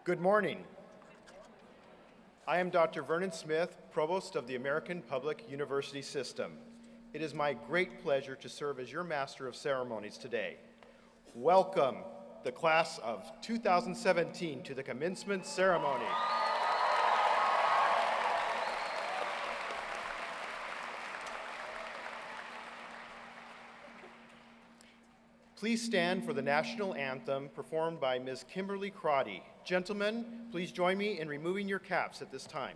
Good morning. I am Dr. Vernon Smith, Provost of the American Public University System. It is my great pleasure to serve as your Master of Ceremonies today. Welcome, the class of 2017, to the commencement ceremony. Please stand for the national anthem performed by Ms. Kimberly Crotty. Gentlemen, please join me in removing your caps at this time.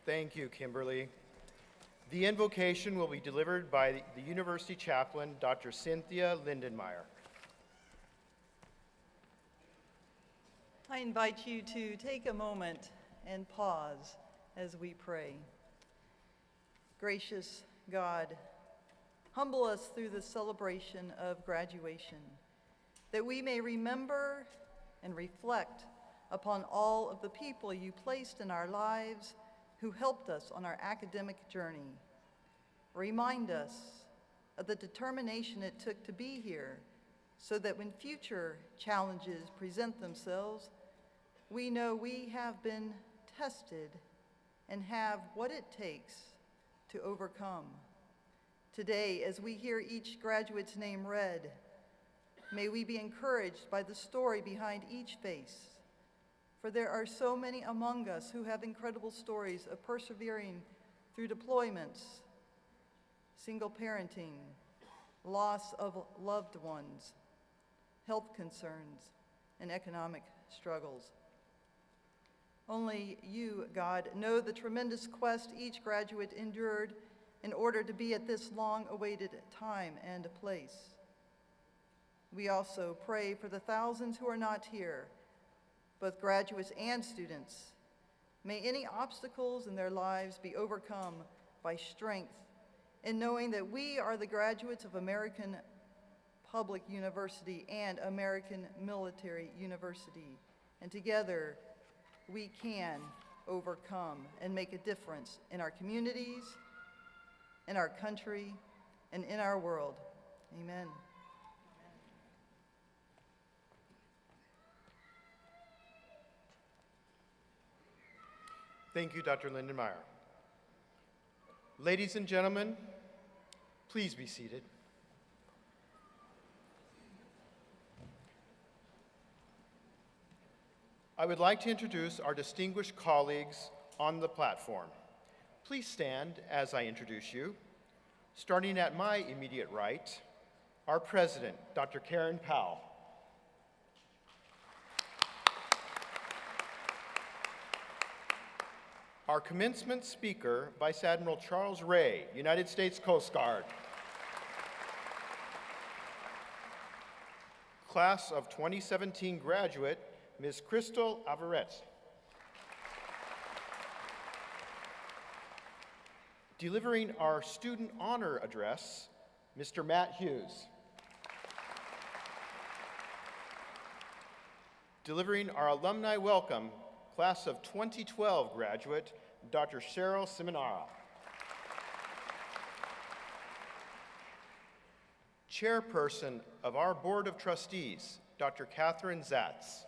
Thank you, Kimberly. The invocation will be delivered by the University Chaplain, Dr. Cynthia Lindenmeyer. I invite you to take a moment and pause as we pray. Gracious God, humble us through the celebration of graduation, that we may remember and reflect upon all of the people you placed in our lives who helped us on our academic journey. Remind us of the determination it took to be here so that when future challenges present themselves, we know we have been tested and have what it takes to overcome. Today, as we hear each graduate's name read, may we be encouraged by the story behind each face. For there are so many among us who have incredible stories of persevering through deployments, single parenting, loss of loved ones, health concerns, and economic struggles. Only you, God, know the tremendous quest each graduate endured in order to be at this long-awaited time and place. We also pray for the thousands who are not here, both graduates and students. May any obstacles in their lives be overcome by strength in knowing that we are the graduates of American Public University and American Military University, and together we can overcome and make a difference in our communities, in our country, and in our world. Amen. Thank you, Dr. Lindenmeyer. Ladies and gentlemen, please be seated. I would like to introduce our distinguished colleagues on the platform. Please stand as I introduce you. Starting at my immediate right, our president, Dr. Karen Powell. Our commencement speaker, Vice Admiral Charles Ray, United States Coast Guard. Class of 2017 graduate, Ms. Crystal Alvarez. Delivering our student honor address, Mr. Matt Hughes. Delivering our alumni welcome, class of 2012 graduate, Dr. Cheryl Simonara. Chairperson of our Board of Trustees, Dr. Catherine Zatz.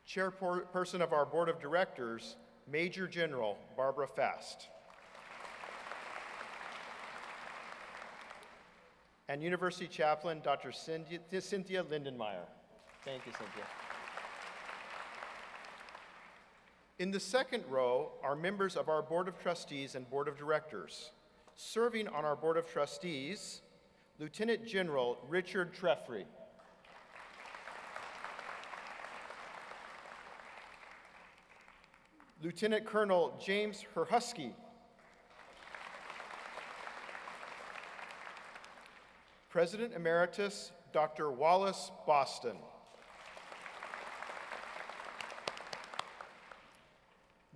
Chairperson of our Board of Directors, Major General Barbara Fast. And University Chaplain, Dr. Cynthia Lindenmeyer. Thank you, Cynthia. In the second row are members of our Board of Trustees and Board of Directors. Serving on our Board of Trustees, Lieutenant General Richard Treffry. Lieutenant Colonel James Herhusky. President Emeritus Dr. Wallace Boston.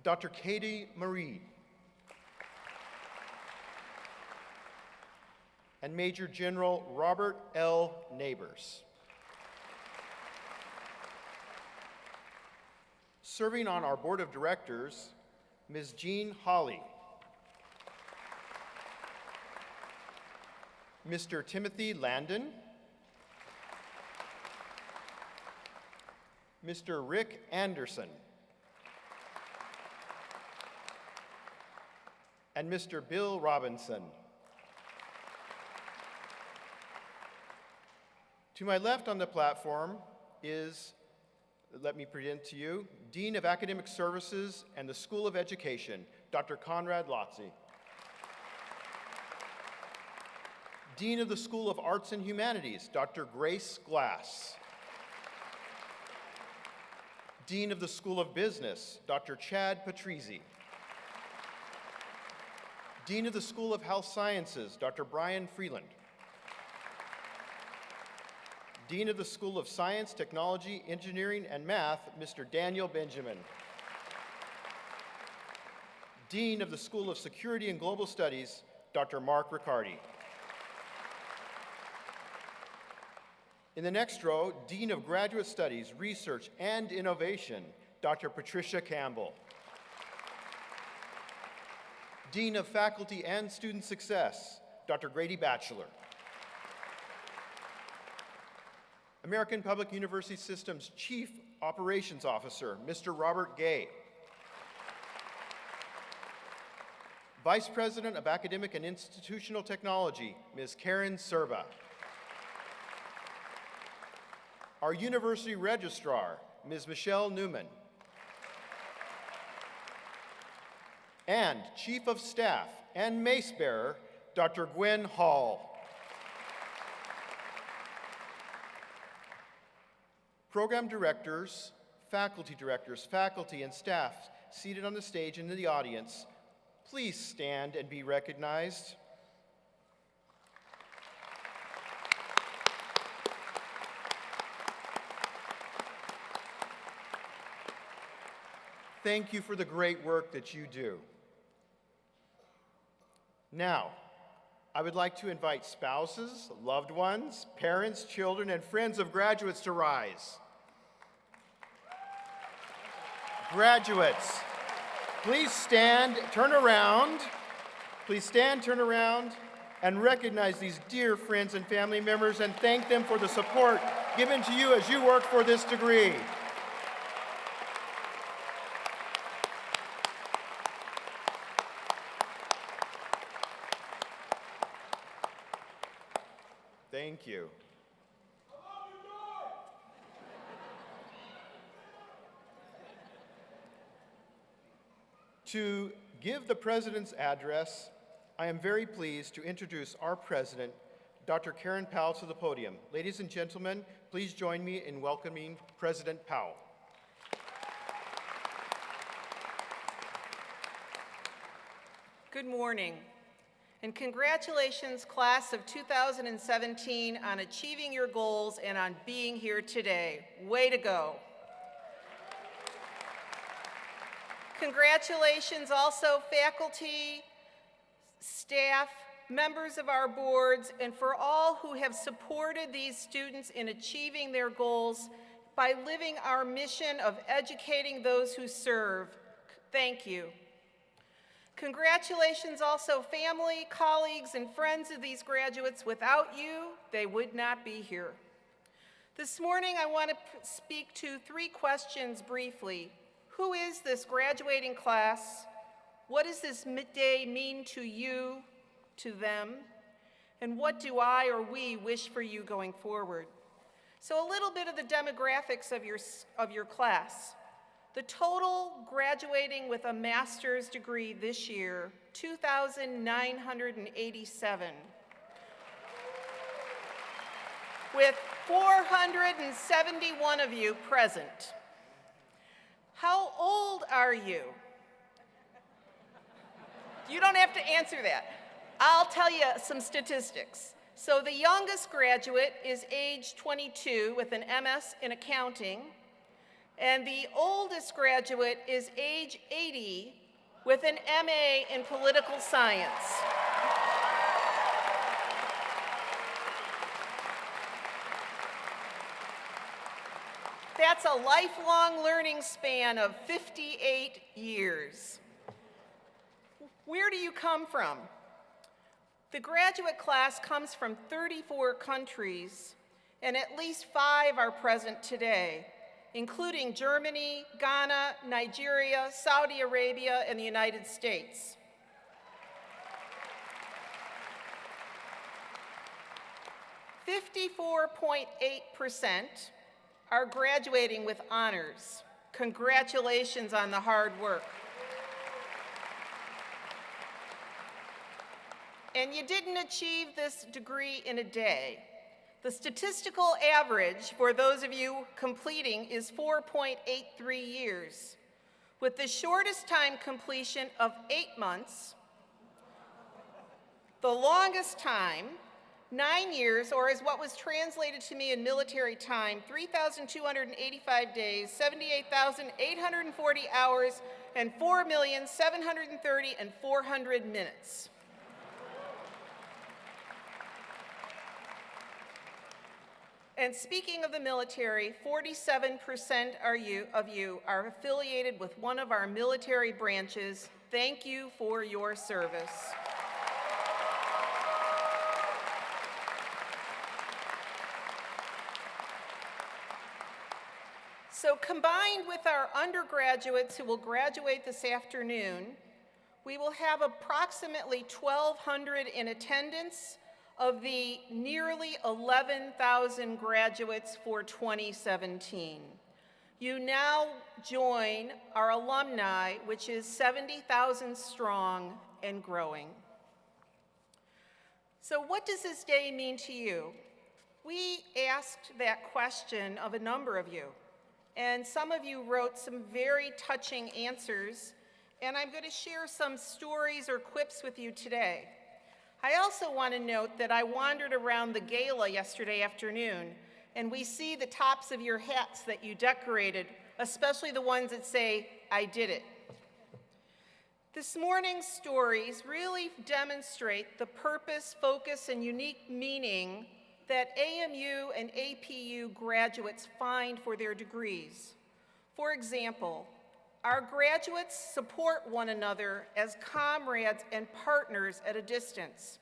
Dr. Katie Marie. And Major General Robert L. Neighbors. Serving on our Board of Directors, Ms. Jean Hawley. Mr. Timothy Landon. Mr. Rick Anderson. And Mr. Bill Robinson. To my left on the platform is, let me present to you, Dean of Academic Services and the School of Education, Dr. Conrad Lotze. Dean of the School of Arts and Humanities, Dr. Grace Glass. Dean of the School of Business, Dr. Chad Patrizzi. Dean of the School of Health Sciences, Dr. Brian Freeland. Dean of the School of Science, Technology, Engineering, and Math, Mr. Daniel Benjamin. Dean of the School of Security and Global Studies, Dr. Mark Riccardi. In the next row, Dean of Graduate Studies, Research, and Innovation, Dr. Patricia Campbell. Dean of Faculty and Student Success, Dr. Grady Batchelor. American Public University System's Chief Operations Officer, Mr. Robert Gay. Vice President of Academic and Institutional Technology, Ms. Karen Serba. Our University Registrar, Ms. Michelle Newman. And Chief of Staff and Mace Bearer, Dr. Gwen Hall. Program directors, faculty and staff seated on the stage and in the audience, please stand and be recognized. Thank you for the great work that you do. Now, I would like to invite spouses, loved ones, parents, children, and friends of graduates to rise. Graduates, please stand, turn around. Please stand, turn around, and recognize these dear friends and family members and thank them for the support given to you as you work for this degree. Thank you. To give the President's address, I am very pleased to introduce our President, Dr. Karen Powell, to the podium. Ladies and gentlemen, please join me in welcoming President Powell. Good morning, and congratulations, class of 2017, on achieving your goals and on being here today. Way to go. Congratulations also, faculty, staff, members of our boards, and for all who have supported these students in achieving their goals by living our mission of educating those who serve. Thank you. Congratulations also family, colleagues, and friends of these graduates. Without you, they would not be here. This morning, I want to speak to 3 questions briefly. Who is this graduating class? What does this day mean to you, to them? And what do I or we wish for you going forward? So a little bit of the demographics of your class. The total graduating with a master's degree this year, 2,987. With 471 of you present. How old are you? You don't have to answer that. I'll tell you some statistics. So the youngest graduate is age 22 with an MS in accounting, and the oldest graduate is age 80 with an MA in political science. That's a lifelong learning span of 58 years. Where do you come from? The graduate class comes from 34 countries, and at least 5 are present today, including Germany, Ghana, Nigeria, Saudi Arabia, and the United States. 54.8% are graduating with honors. Congratulations on the hard work. And you didn't achieve this degree in a day. The statistical average for those of you completing is 4.83 years, with the shortest time completion of 8 months, the longest time, 9 years, or as what was translated to me in military time, 3,285 days, 78,840 hours, and 4,730,400 minutes. And speaking of the military, 47% of you are affiliated with one of our military branches. Thank you for your service. So combined with our undergraduates who will graduate this afternoon, we will have approximately 1,200 in attendance of the nearly 11,000 graduates for 2017. You now join our alumni, which is 70,000 strong and growing. So what does this day mean to you? We asked that question of a number of you, and some of you wrote some very touching answers, and I'm going to share some stories or quips with you today. I also want to note that I wandered around the gala yesterday afternoon, and we see the tops of your hats that you decorated, especially the ones that say, "I did it." This morning's stories really demonstrate the purpose, focus, and unique meaning that AMU and APU graduates find for their degrees. For example, our graduates support one another as comrades and partners at a distance.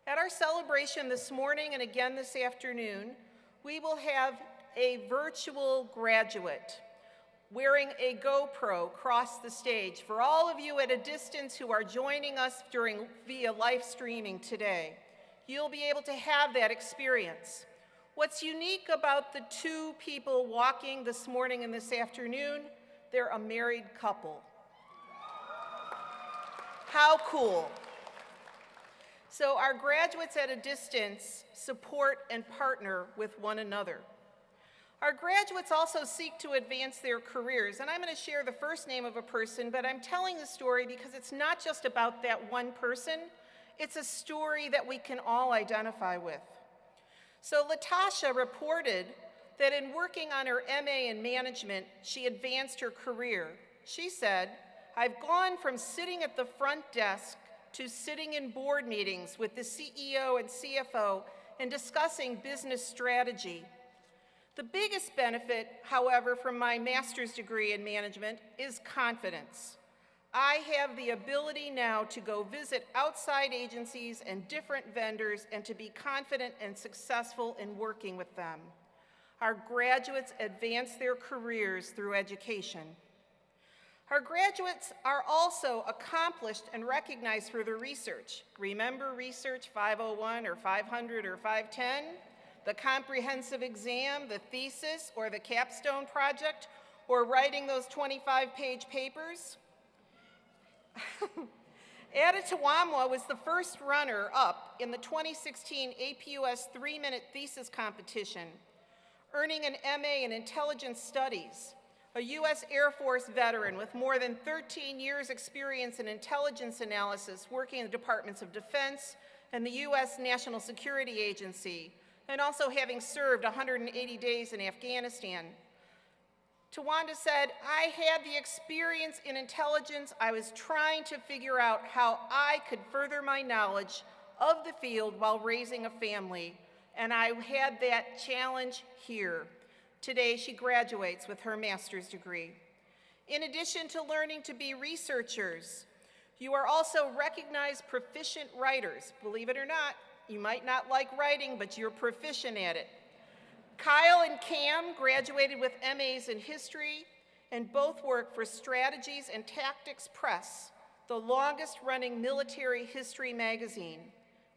At our celebration this morning and again this afternoon, we will have a virtual graduate wearing a GoPro cross the stage for all of you at a distance who are joining us via live streaming today. You'll be able to have that experience. What's unique about the 2 people walking this morning and this afternoon, they're a married couple. How cool. So our graduates at a distance support and partner with one another. Our graduates also seek to advance their careers, and I'm going to share the first name of a person, but I'm telling the story because it's not just about that one person. It's a story that we can all identify with. So Latasha reported that in working on her MA in management, she advanced her career. She said, "I've gone from sitting at the front desk to sitting in board meetings with the CEO and CFO and discussing business strategy. The biggest benefit, however, from my master's degree in management is confidence. I have the ability now to go visit outside agencies and different vendors and to be confident and successful in working with them. Our graduates advance their careers through education. Our graduates are also accomplished and recognized for their research. Remember Research 501 or 500 or 510? The comprehensive exam, the thesis, or the capstone project, or writing those 25-page papers? Aditawamwa was the first runner-up in the 2016 APUS 3-minute thesis competition, earning an MA in Intelligence Studies. A U.S. Air Force veteran with more than 13 years experience in intelligence analysis working in the Departments of Defense and the U.S. National Security Agency, and also having served 180 days in Afghanistan. Tawanda said, I had the experience in intelligence. I was trying to figure out how I could further my knowledge of the field while raising a family, and I had that challenge here. Today, she graduates with her master's degree. In addition to learning to be researchers, you are also recognized proficient writers. Believe it or not, you might not like writing, but you're proficient at it. Kyle and Cam graduated with MAs in history and both work for Strategies and Tactics Press, the longest-running military history magazine.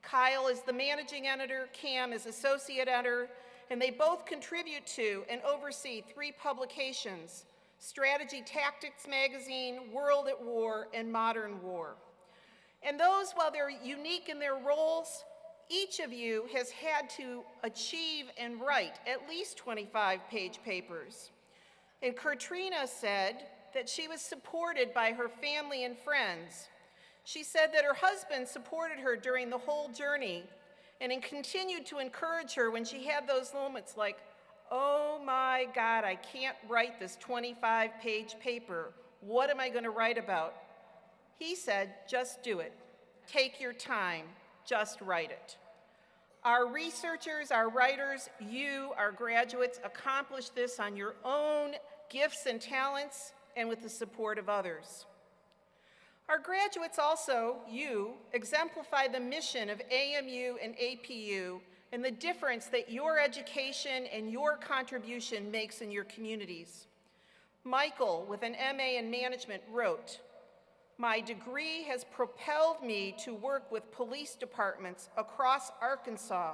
Kyle is the managing editor, Cam is associate editor, and they both contribute to and oversee 3 publications: Strategy Tactics Magazine, World at War, and Modern War. And those, while they're unique in their roles, each of you has had to achieve and write at least 25-page papers. And Katrina said that she was supported by her family and friends. She said that her husband supported her during the whole journey and continued to encourage her when she had those moments like, oh my God, I can't write this 25-page paper. What am I going to write about? He said, just do it. Take your time. Just write it. Our researchers, our writers, you, our graduates, accomplish this on your own gifts and talents and with the support of others. Our graduates also, you, exemplify the mission of AMU and APU and the difference that your education and your contribution makes in your communities. Michael, with an MA in management, wrote, my degree has propelled me to work with police departments across Arkansas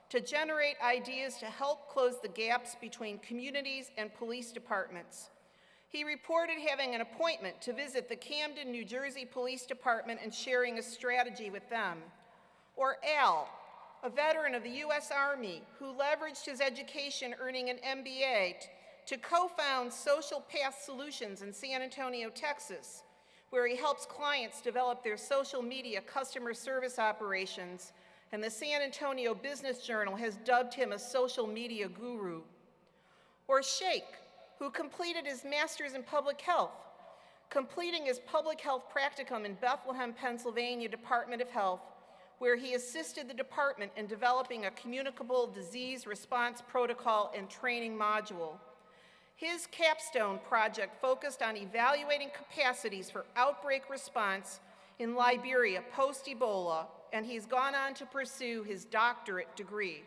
to generate ideas to help close the gaps between communities and police departments. He reported having an appointment to visit the Camden, New Jersey Police Department and sharing a strategy with them. Or Al, a veteran of the U.S. Army who leveraged his education earning an MBA to co-found Social Path Solutions in San Antonio, Texas, where he helps clients develop their social media customer service operations, and the San Antonio Business Journal has dubbed him a social media guru. Or Sheikh, who completed his master's in public health, completing his public health practicum in Bethlehem, Pennsylvania Department of Health, where he assisted the department in developing a communicable disease response protocol and training module. His capstone project focused on evaluating capacities for outbreak response in Liberia post-Ebola, and he's gone on to pursue his doctorate degree.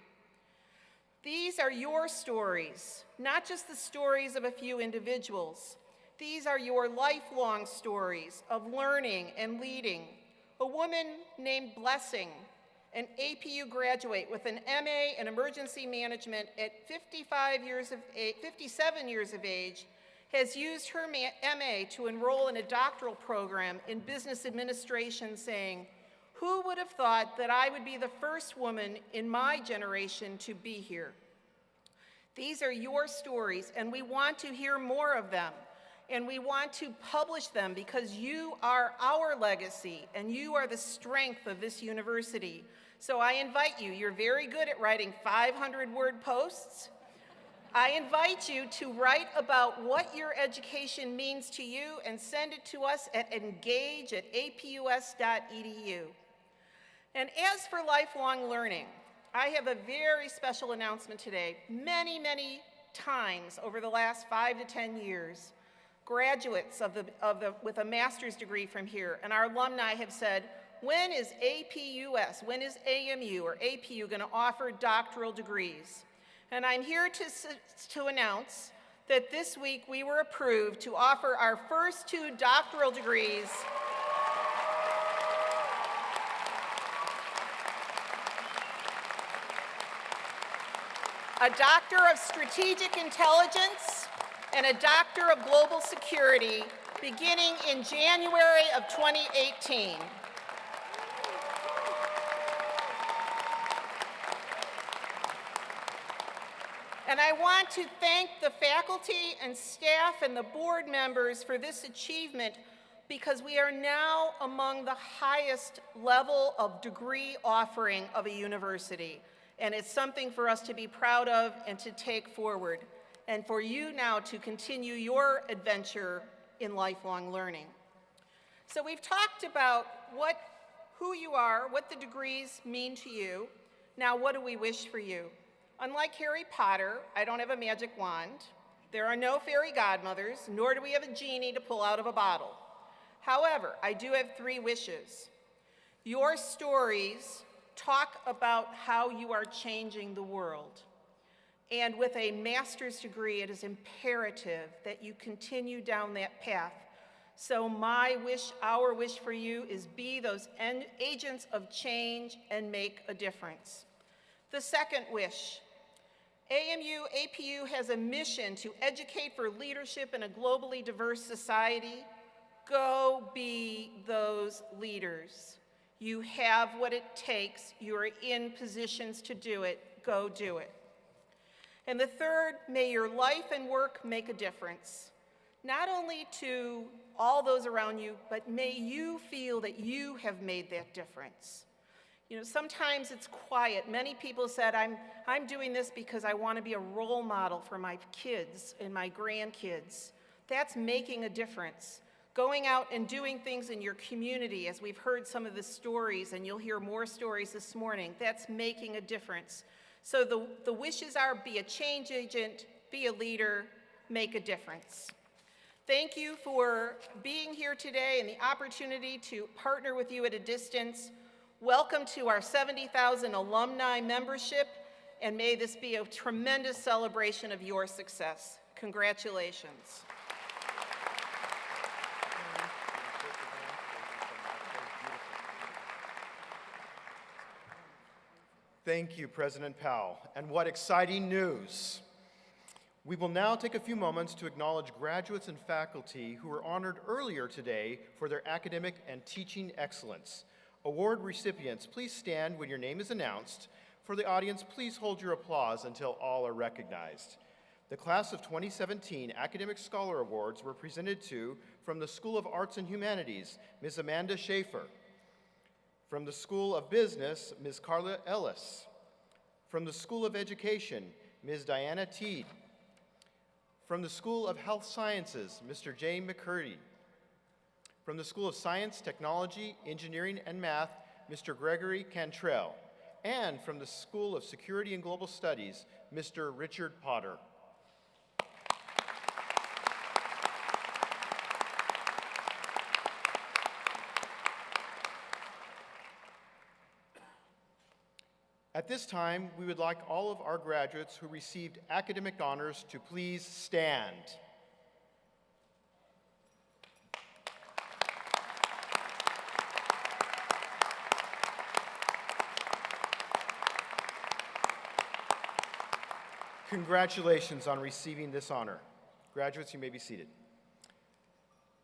These are your stories, not just the stories of a few individuals. These are your lifelong stories of learning and leading. A woman named Blessing, an APU graduate with an MA in emergency management at 57 years of age, has used her MA to enroll in a doctoral program in business administration, saying, who would have thought that I would be the first woman in my generation to be here? These are your stories, and we want to hear more of them. And we want to publish them because you are our legacy and you are the strength of this university. So I invite you, you're very good at writing 500-word posts. I invite you to write about what your education means to you and send it to us at engage@apus.edu. And as for lifelong learning, I have a very special announcement today. Many times over the last 5 to 10 years, graduates with a master's degree from here and our alumni have said, when is APUS, when is AMU or APU going to offer doctoral degrees? And I'm here to announce that this week we were approved to offer our first 2 doctoral degrees a Doctor of Strategic Intelligence and a Doctor of Global Security beginning in January of 2018. And I want to thank the faculty and staff and the board members for this achievement because we are now among the highest level of degree offering of a university. And it's something for us to be proud of and to take forward, and for you now to continue your adventure in lifelong learning. So we've talked about who you are, what the degrees mean to you. Now, what do we wish for you? Unlike Harry Potter, I don't have a magic wand. There are no fairy godmothers, nor do we have a genie to pull out of a bottle. However, I do have 3 wishes. Your stories talk about how you are changing the world. And with a master's degree, it is imperative that you continue down that path. So my wish, our wish for you is be those agents of change and make a difference. The second wish, AMU, APU has a mission to educate for leadership in a globally diverse society. Go be those leaders. You have what it takes. You are in positions to do it. Go do it. And the third, may your life and work make a difference, not only to all those around you, but may you feel that you have made that difference. You know, sometimes it's quiet. Many people said, I'm doing this because I want to be a role model for my kids and my grandkids. That's making a difference. Going out and doing things in your community, as we've heard some of the stories, and you'll hear more stories this morning, that's making a difference. So the wishes are be a change agent, be a leader, make a difference. Thank you for being here today and the opportunity to partner with you at a distance. Welcome to our 70,000 alumni membership, and may this be a tremendous celebration of your success. Congratulations. Thank you, President Powell, and what exciting news. We will now take a few moments to acknowledge graduates and faculty who were honored earlier today for their academic and teaching excellence. Award recipients, please stand when your name is announced. For the audience, please hold your applause until all are recognized. The Class of 2017 Academic Scholar Awards were presented to, from the School of Arts and Humanities, Ms. Amanda Schaefer. From the School of Business, Ms. Carla Ellis. From the School of Education, Ms. Diana Teed. From the School of Health Sciences, Mr. Jay McCurdy. From the School of Science, Technology, Engineering, and Math, Mr. Gregory Cantrell. And from the School of Security and Global Studies, Mr. Richard Potter. At this time, we would like all of our graduates who received academic honors to please stand. Congratulations on receiving this honor. Graduates, you may be seated.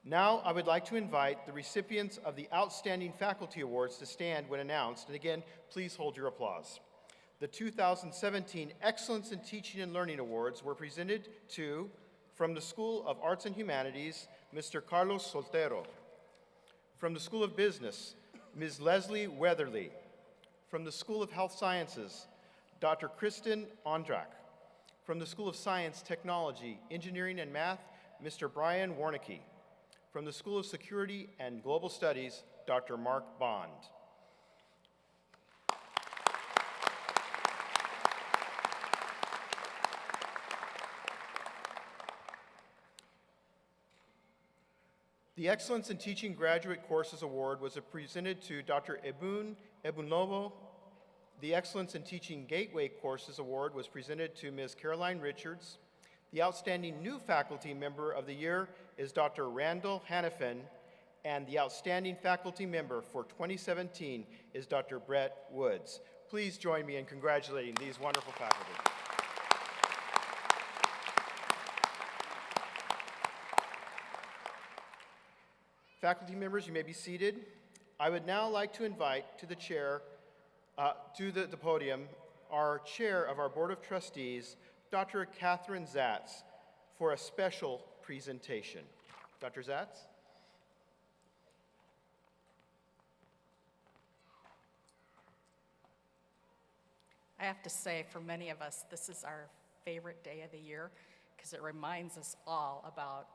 Now, I would like to invite the recipients of the Outstanding Faculty Awards to stand when announced, and again, please hold your applause. The 2017 Excellence in Teaching and Learning Awards were presented to, from the School of Arts and Humanities, Mr. Carlos Soltero. From the School of Business, Ms. Leslie Weatherly. From the School of Health Sciences, Dr. Kristen Ondrak. From the School of Science, Technology, Engineering, and Math, Mr. Brian Warnicki. From the School of Security and Global Studies, Dr. Mark Bond. The Excellence in Teaching Graduate Courses Award was presented to Dr. Ebun Ebunlobo. The Excellence in Teaching Gateway Courses Award was presented to Ms. Caroline Richards. The Outstanding New Faculty Member of the Year is Dr. Randall Hannafin, and the Outstanding Faculty Member for 2017 is Dr. Brett Woods. Please join me in congratulating these wonderful faculty. Faculty members, you may be seated. I would now like to invite to the chair, to the podium, our chair of our Board of Trustees, Dr. Catherine Zatz, for a special presentation. Dr. Zatz? I have to say, for many of us, this is our favorite day of the year because it reminds us all about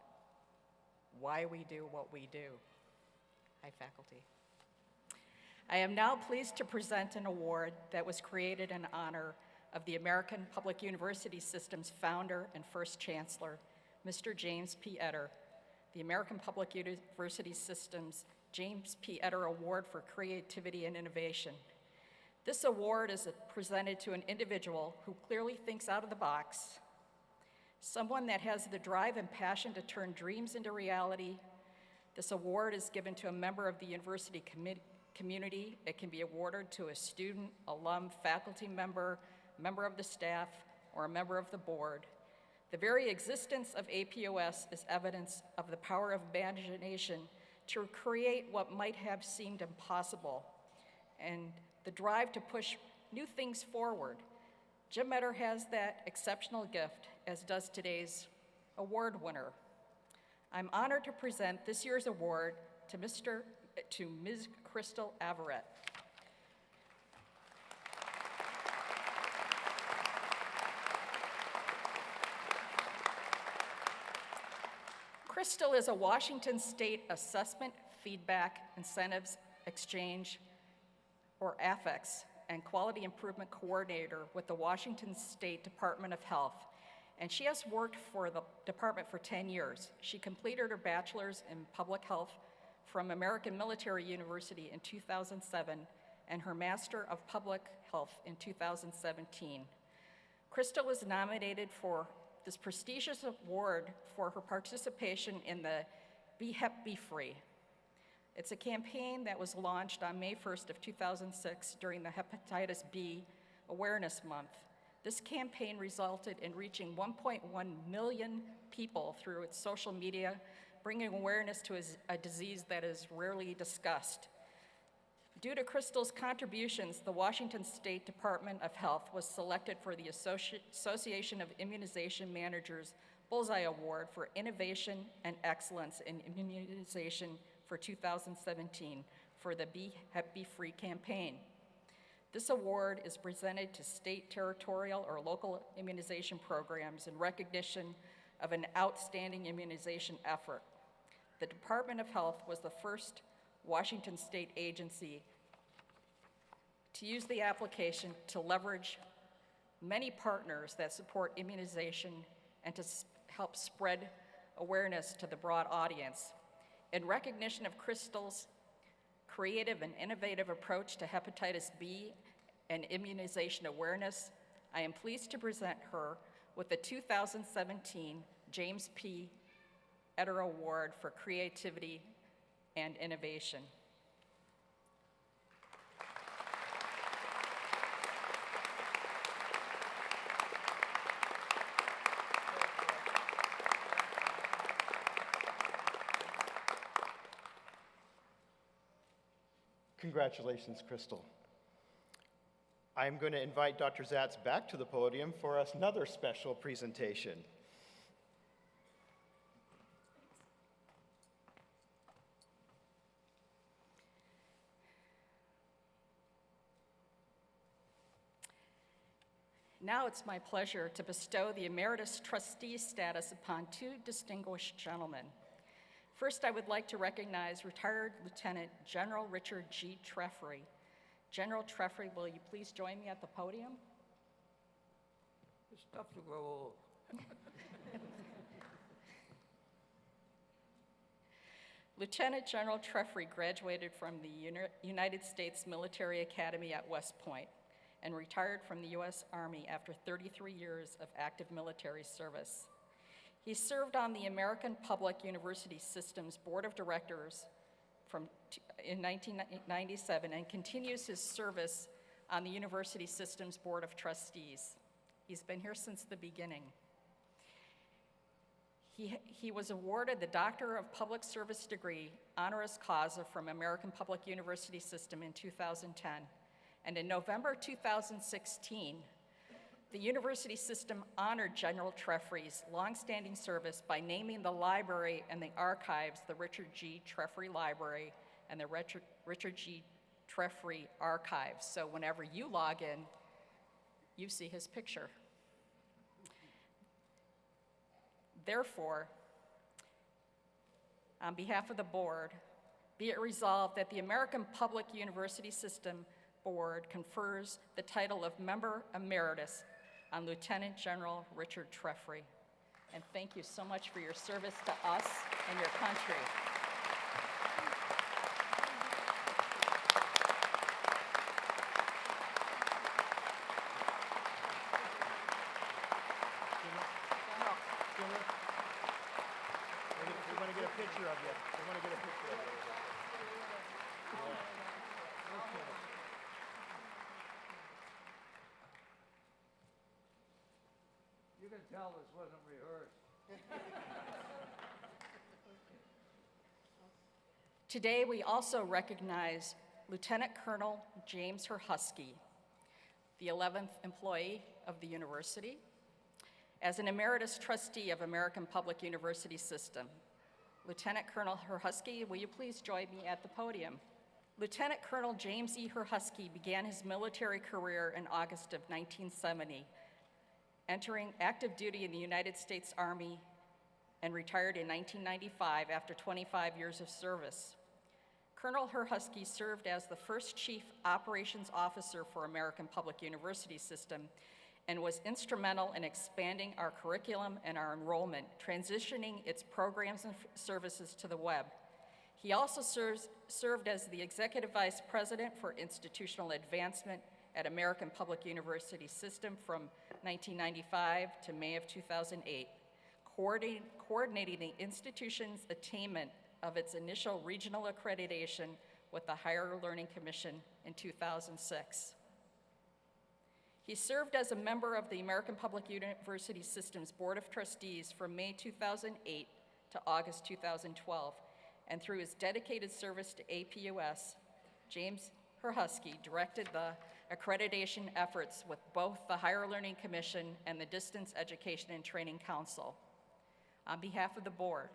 why we do what we do. Hi, faculty. I am now pleased to present an award that was created in honor of the American Public University System's founder and first chancellor, Mr. James P. Etter, the American Public University System's James P. Etter Award for Creativity and Innovation. This award is presented to an individual who clearly thinks out of the box, someone that has the drive and passion to turn dreams into reality. This award is given to a member of the university community. It can be awarded to a student, alum, faculty member, member of the staff, or a member of the board. The very existence of APUS is evidence of the power of imagination to create what might have seemed impossible and the drive to push new things forward. Jim Etter has that exceptional gift, as does today's award winner. I'm honored to present this year's award to Ms. Crystal Averett. Crystal is a Washington State Assessment, Feedback, Incentives, Exchange, or AFEX, and Quality Improvement Coordinator with the Washington State Department of Health, and she has worked for the department for 10 years. She completed her bachelor's in public health from American Military University in 2007 and her Master of Public Health in 2017. Crystal was nominated for this prestigious award for her participation in the Be Hep, Be Free. It's a campaign that was launched on May 1st of 2006 during the Hepatitis B Awareness Month. This campaign resulted in reaching 1.1 million people through its social media, bringing awareness to a disease that is rarely discussed. Due to Crystal's contributions, the Washington State Department of Health was selected for the Association of Immunization Managers Bullseye Award for Innovation and Excellence in Immunization for 2017 for the Be Hep, Be Free campaign. This award is presented to state, territorial, or local immunization programs in recognition of an outstanding immunization effort. The Department of Health was the first Washington State agency to use the application to leverage many partners that support immunization and to help spread awareness to the broad audience. In recognition of Crystal's creative and innovative approach to hepatitis B and immunization awareness, I am pleased to present her with the 2017 James P. Etter Award for Creativity and Innovation. Congratulations, Crystal. I'm going to invite Dr. Zatz back to the podium for another special presentation. Now it's my pleasure to bestow the Emeritus Trustee status upon two distinguished gentlemen. First, I would like to recognize retired Lieutenant General Richard G. Trefry. General Trefry, will you please join me at the podium? It's tough to grow old. Lieutenant General Trefry graduated from the United States Military Academy at West Point and retired from the U.S. Army after 33 years of active military service. He served on the American Public University System's Board of Directors in 1997 and continues his service on the University System's Board of Trustees. He's been here since the beginning. He was awarded the Doctor of Public Service degree, honoris causa, from American Public University System in 2010. And in November 2016, the university system honored General Trefry's longstanding service by naming the library and the archives the Richard G. Trefry Library and the Richard G. Trefry Archives. So whenever you log in, you see his picture. Therefore, on behalf of the board, be it resolved that the American Public University System Board confers the title of Member Emeritus on Lieutenant General Richard Trefry. And thank you so much for your service to us and your country. We want to get a picture of you. We want to get a picture of you. You can tell this wasn't rehearsed. Today, we also recognize Lieutenant Colonel James Herhusky, the 11th employee of the university, as an emeritus trustee of American Public University System. Lieutenant Colonel Herhusky, will you please join me at the podium? Lieutenant Colonel James E. Herhusky began his military career in August of 1970, entering active duty in the United States Army and retired in 1995 after 25 years of service. Colonel Herhusky served as the first Chief Operations Officer for American Public University System and was instrumental in expanding our curriculum and our enrollment, transitioning its programs and services to the web. He also served as the Executive Vice President for Institutional Advancement at American Public University System from 1995 to May of 2008, coordinating the institution's attainment of its initial regional accreditation with the Higher Learning Commission in 2006. He served as a member of the American Public University System's Board of Trustees from May 2008 to August 2012, and through his dedicated service to APUS, James Herhusky directed the accreditation efforts with both the Higher Learning Commission and the Distance Education and Training Council. On behalf of the board,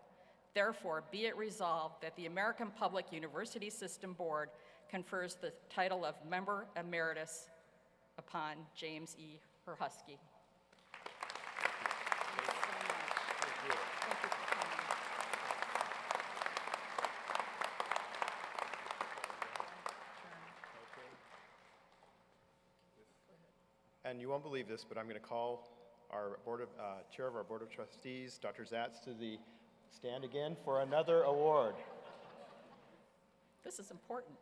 therefore, be it resolved that the American Public University System Board confers the title of Member Emeritus upon James E. Herhusky. And you won't believe this, but I'm going to call our chair of our Board of Trustees, Dr. Zatz, to the stand again for another award. This is important.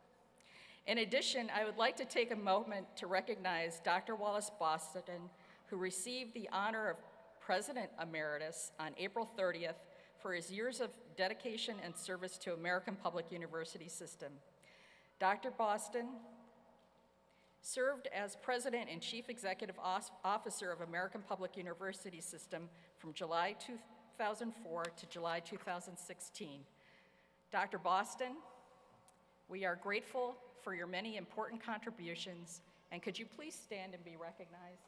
In addition, I would like to take a moment to recognize Dr. Wallace Boston, who received the honor of President Emeritus on April 30th for his years of dedication and service to American Public University System. Dr. Boston served as President and Chief Executive Officer of American Public University System from July 2004 to July 2016. Dr. Boston, we are grateful for your many important contributions, and could you please stand and be recognized?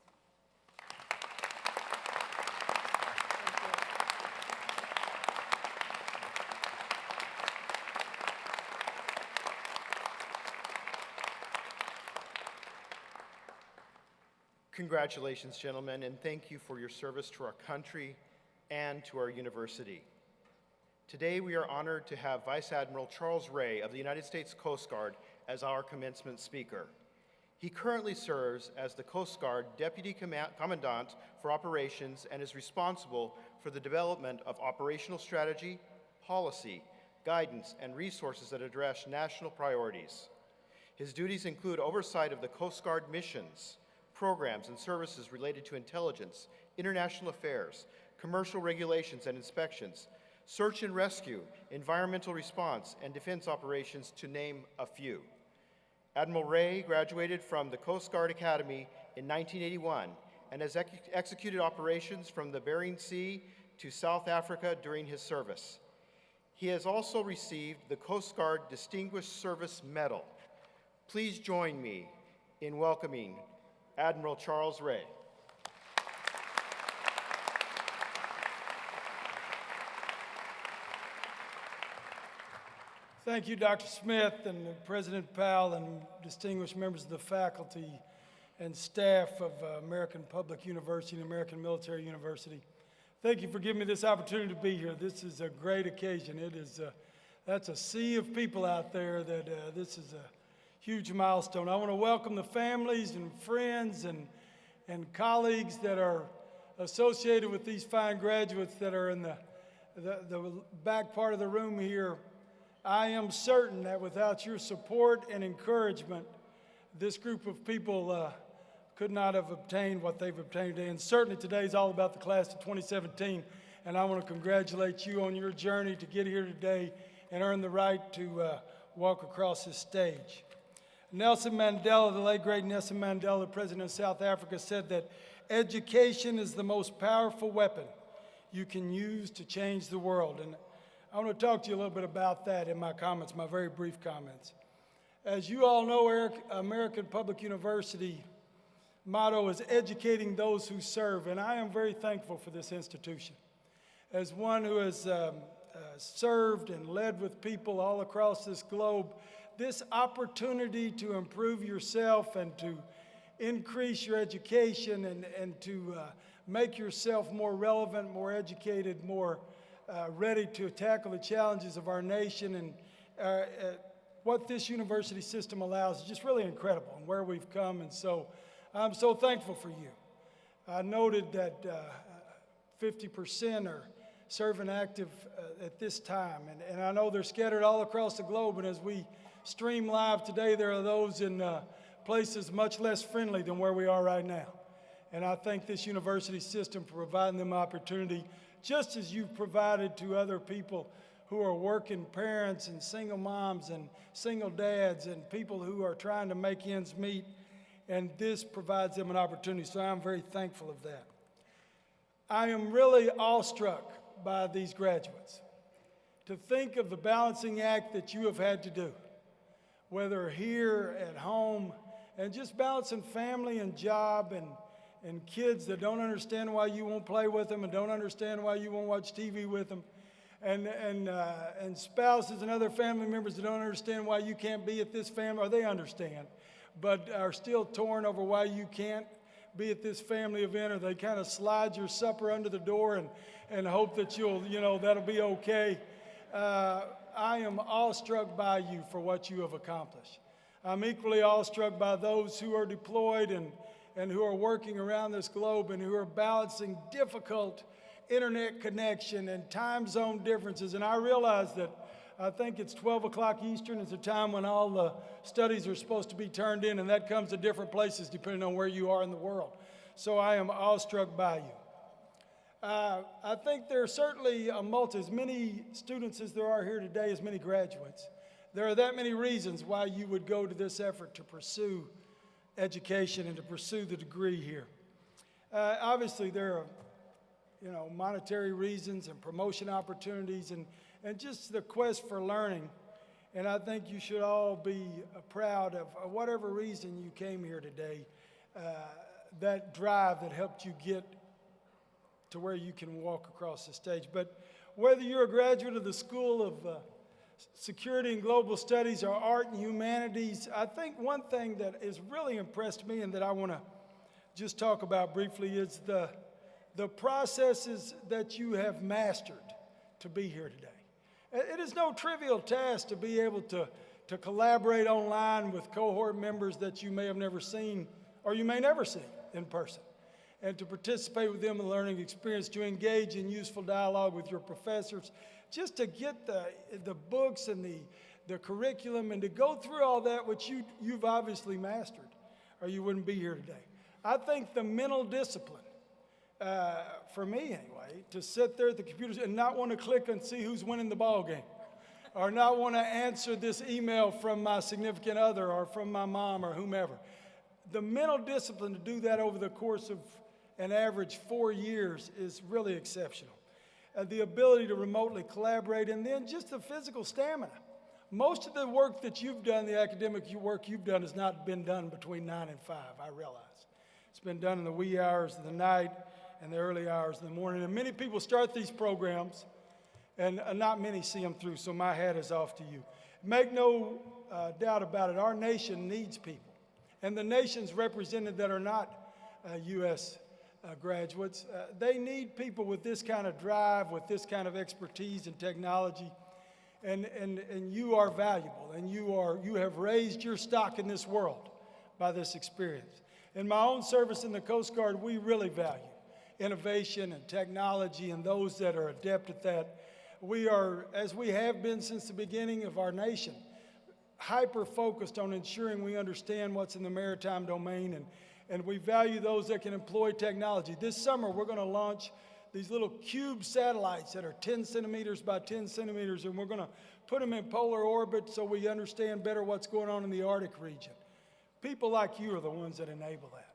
Congratulations, gentlemen, and thank you for your service to our country and to our university. Today, we are honored to have Vice Admiral Charles Ray of the United States Coast Guard as our commencement speaker. He currently serves as the Coast Guard Deputy Commandant for Operations and is responsible for the development of operational strategy, policy, guidance, and resources that address national priorities. His duties include oversight of the Coast Guard missions, programs, and services related to intelligence, international affairs, commercial regulations and inspections, search and rescue, environmental response, and defense operations, to name a few. Admiral Ray graduated from the Coast Guard Academy in 1981 and has executed operations from the Bering Sea to South Africa during his service. He has also received the Coast Guard Distinguished Service Medal. Please join me in welcoming Admiral Charles Ray. Thank you, Dr. Smith and President Powell and distinguished members of the faculty and staff of American Public University and American Military University. Thank you for giving me this opportunity to be here. This is a great occasion. That's a sea of people out there that this is a huge milestone. I want to welcome the families and friends and colleagues that are associated with these fine graduates that are in the back part of the room here. I am certain that without your support and encouragement, this group of people could not have obtained what they've obtained today. And certainly today is all about the class of 2017. And I want to congratulate you on your journey to get here today and earn the right to walk across this stage. Nelson Mandela, the late great Nelson Mandela, the president of South Africa, said that education is the most powerful weapon you can use to change the world. And I want to talk to you a little bit about that in my comments, my very brief comments. As you all know, American Public University motto is educating those who serve, and I am very thankful for this institution. As one who has served and led with people all across this globe, this opportunity to improve yourself and to increase your education and to make yourself more relevant, more educated, more ready to tackle the challenges of our nation, and what this university system allows is just really incredible and where we've come. And so I'm so thankful for you. I noted that 50% are serving active at this time, and I know they're scattered all across the globe. And as we stream live today, there are those in places much less friendly than where we are right now. And I thank this university system for providing them opportunity, just as you've provided to other people who are working parents and single moms and single dads and people who are trying to make ends meet, and this provides them an opportunity. So I'm very thankful of that. I am really awestruck by these graduates. To think of the balancing act that you have had to do, whether here at home, and just balancing family and job and kids that don't understand why you won't play with them and don't understand why you won't watch TV with them, and spouses and other family members that don't understand why you can't be at this family, or they understand, but are still torn over why you can't be at this family event, or they kind of slide your supper under the door and hope that that'll be okay. I am awestruck by you for what you have accomplished. I'm equally awestruck by those who are deployed and who are working around this globe and who are balancing difficult internet connection and time zone differences. And I realize that I think it's 12 o'clock Eastern is the time when all the studies are supposed to be turned in, and that comes to different places depending on where you are in the world. So I am awestruck by you. I think there are certainly as many students as there are here today, as many graduates. There are that many reasons why you would go to this effort to pursue education and to pursue the degree here. Obviously, there are monetary reasons and promotion opportunities and just the quest for learning. And I think you should all be proud of whatever reason you came here today, that drive that helped you get to where you can walk across the stage. But whether you're a graduate of the School of Security and Global Studies or Art and Humanities, I think one thing that has really impressed me and that I want to just talk about briefly is the processes that you have mastered to be here today. It is no trivial task to be able to collaborate online with cohort members that you may have never seen or you may never see in person, and to participate with them in the learning experience, to engage in useful dialogue with your professors, just to get the books and the curriculum and to go through all that which you've obviously mastered, or you wouldn't be here today. I think the mental discipline, for me anyway, to sit there at the computers and not want to click and see who's winning the ball game, or not want to answer this email from my significant other or from my mom or whomever. The mental discipline to do that over the course of an average 4 years is really exceptional. The ability to remotely collaborate, and then just the physical stamina. Most of the work that you've done, the academic work you've done, has not been done between 9 and 5, I realize. It's been done in the wee hours of the night and the early hours of the morning. And many people start these programs, and not many see them through, so my hat is off to you. Make no doubt about it, our nation needs people. And the nations represented that are not U.S. Graduates, they need people with this kind of drive, with this kind of expertise and technology. And you are valuable, and you have raised your stock in this world by this experience. In my own service in the Coast Guard, we really value innovation and technology and those that are adept at that. We are, as we have been since the beginning of our nation, hyper-focused on ensuring we understand what's in the maritime domain, and we value those that can employ technology. This summer, we're going to launch these little cube satellites that are 10 centimeters by 10 centimeters, and we're going to put them in polar orbit so we understand better what's going on in the Arctic region. People like you are the ones that enable that.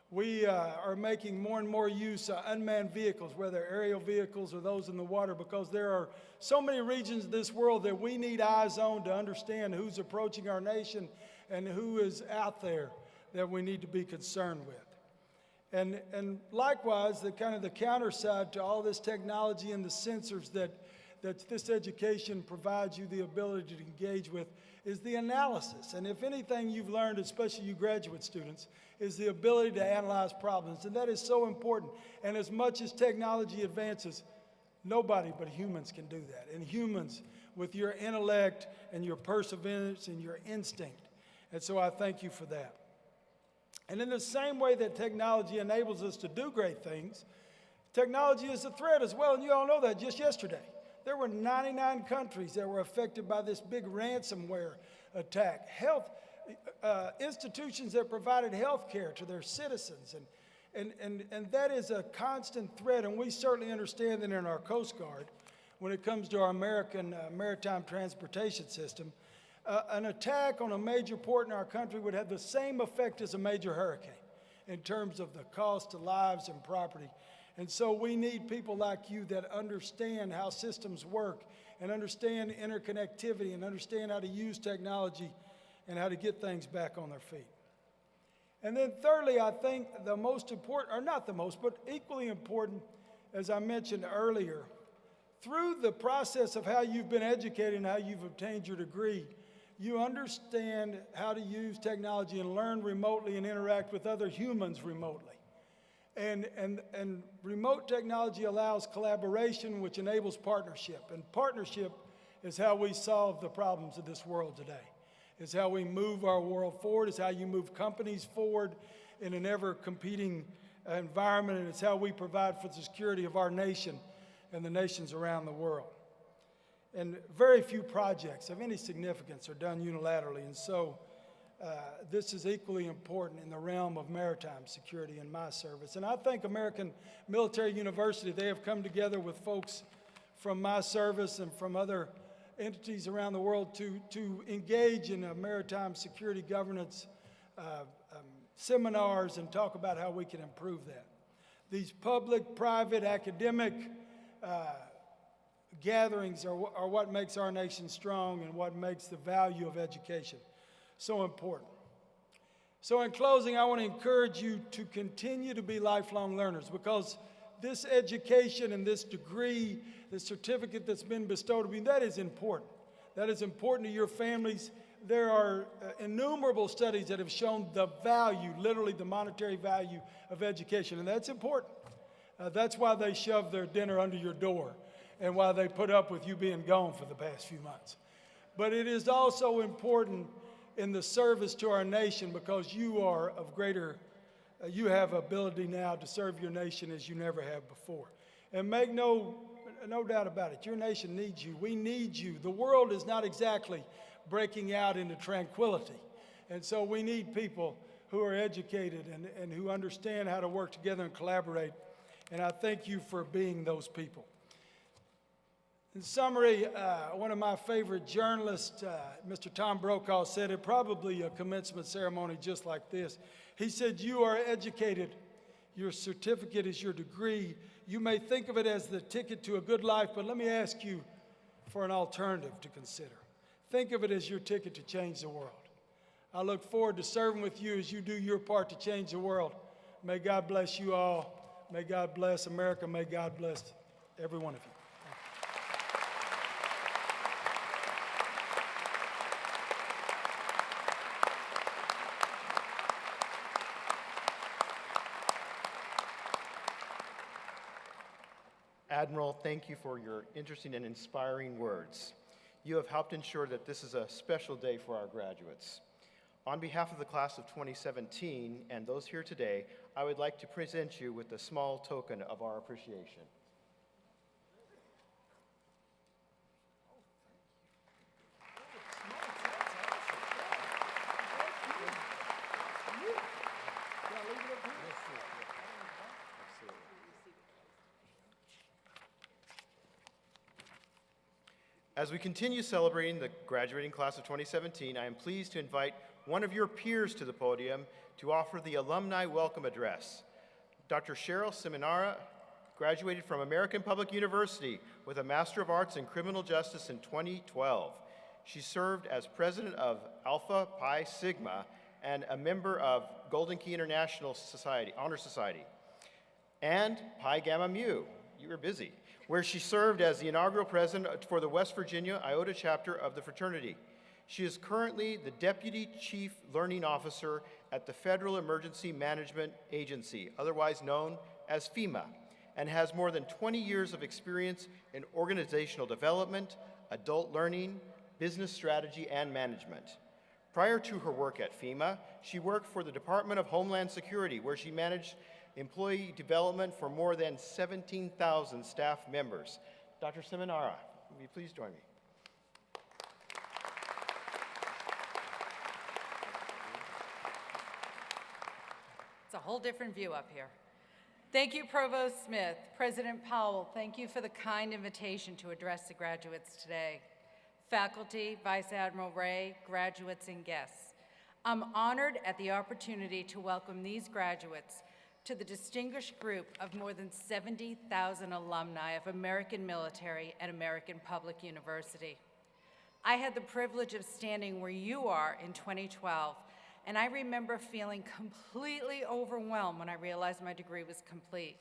We are making more and more use of unmanned vehicles, whether aerial vehicles or those in the water, because there are so many regions of this world that we need eyes on to understand who's approaching our nation and who is out there that we need to be concerned with. And likewise, the kind of the counter side to all this technology and the sensors that this education provides you the ability to engage with is the analysis. And if anything you've learned, especially you graduate students, is the ability to analyze problems. And that is so important. And as much as technology advances, nobody but humans can do that. And humans, with your intellect and your perseverance and your instinct. And so I thank you for that. And in the same way that technology enables us to do great things, technology is a threat as well, and you all know that just yesterday. There were 99 countries that were affected by this big ransomware attack. Institutions that provided health care to their citizens, and that is a constant threat, and we certainly understand that in our Coast Guard, when it comes to our American maritime transportation system, an attack on a major port in our country would have the same effect as a major hurricane in terms of the cost to lives and property. And so we need people like you that understand how systems work and understand interconnectivity and understand how to use technology and how to get things back on their feet. And then thirdly, I think the most important, or not the most, but equally important, as I mentioned earlier, through the process of how you've been educated and how you've obtained your degree, you understand how to use technology and learn remotely and interact with other humans remotely. And remote technology allows collaboration, which enables partnership. And partnership is how we solve the problems of this world today. It's how we move our world forward. It's how you move companies forward in an ever-competing environment. And it's how we provide for the security of our nation and the nations around the world. And very few projects of any significance are done unilaterally. And so this is equally important in the realm of maritime security in my service. And I think American Military University, they have come together with folks from my service and from other entities around the world to engage in a maritime security governance seminars and talk about how we can improve that. These public, private, academic gatherings are what makes our nation strong and what makes the value of education so important. So in closing, I want to encourage you to continue to be lifelong learners, because this education and this degree, this certificate that's been bestowed on you, that is important. That is important to your families, there are innumerable studies that have shown the value, literally the monetary value of education, and that's important. That's why they shove their dinner under your door and why they put up with you being gone for the past few months. But it is also important in the service to our nation because you are of greater, you have ability now to serve your nation as you never have before. And make no doubt about it, your nation needs you. We need you. The world is not exactly breaking out into tranquility. And so we need people who are educated and who understand how to work together and collaborate. And I thank you for being those people. In summary, one of my favorite journalists, Mr. Tom Brokaw, said at probably a commencement ceremony just like this. He said, "You are educated. Your certificate is your degree. You may think of it as the ticket to a good life, but let me ask you for an alternative to consider. Think of it as your ticket to change the world." I look forward to serving with you as you do your part to change the world. May God bless you all. May God bless America. May God bless every one of you. Admiral, thank you for your interesting and inspiring words. You have helped ensure that this is a special day for our graduates. On behalf of the class of 2017 and those here today, I would like to present you with a small token of our appreciation. As we continue celebrating the graduating class of 2017, I am pleased to invite one of your peers to the podium to offer the alumni welcome address. Dr. Cheryl Seminara graduated from American Public University with a Master of Arts in Criminal Justice in 2012. She served as president of Alpha Pi Sigma and a member of Golden Key International Society, Honor Society, and Pi Gamma Mu. You were busy. Where she served as the inaugural president for the West Virginia Iota chapter of the fraternity. She is currently the Deputy Chief Learning Officer at the Federal Emergency Management Agency, otherwise known as FEMA, and has more than 20 years of experience in organizational development, adult learning, business strategy, and management. Prior to her work at FEMA, she worked for the Department of Homeland Security, where she managed employee development for more than 17,000 staff members. Dr. Seminara, will you please join me? It's a whole different view up here. Thank you, Provost Smith. President Powell, thank you for the kind invitation to address the graduates today. Faculty, Vice Admiral Ray, graduates, and guests. I'm honored at the opportunity to welcome these graduates to the distinguished group of more than 70,000 alumni of American Military and American Public University. I had the privilege of standing where you are in 2012, and I remember feeling completely overwhelmed when I realized my degree was complete.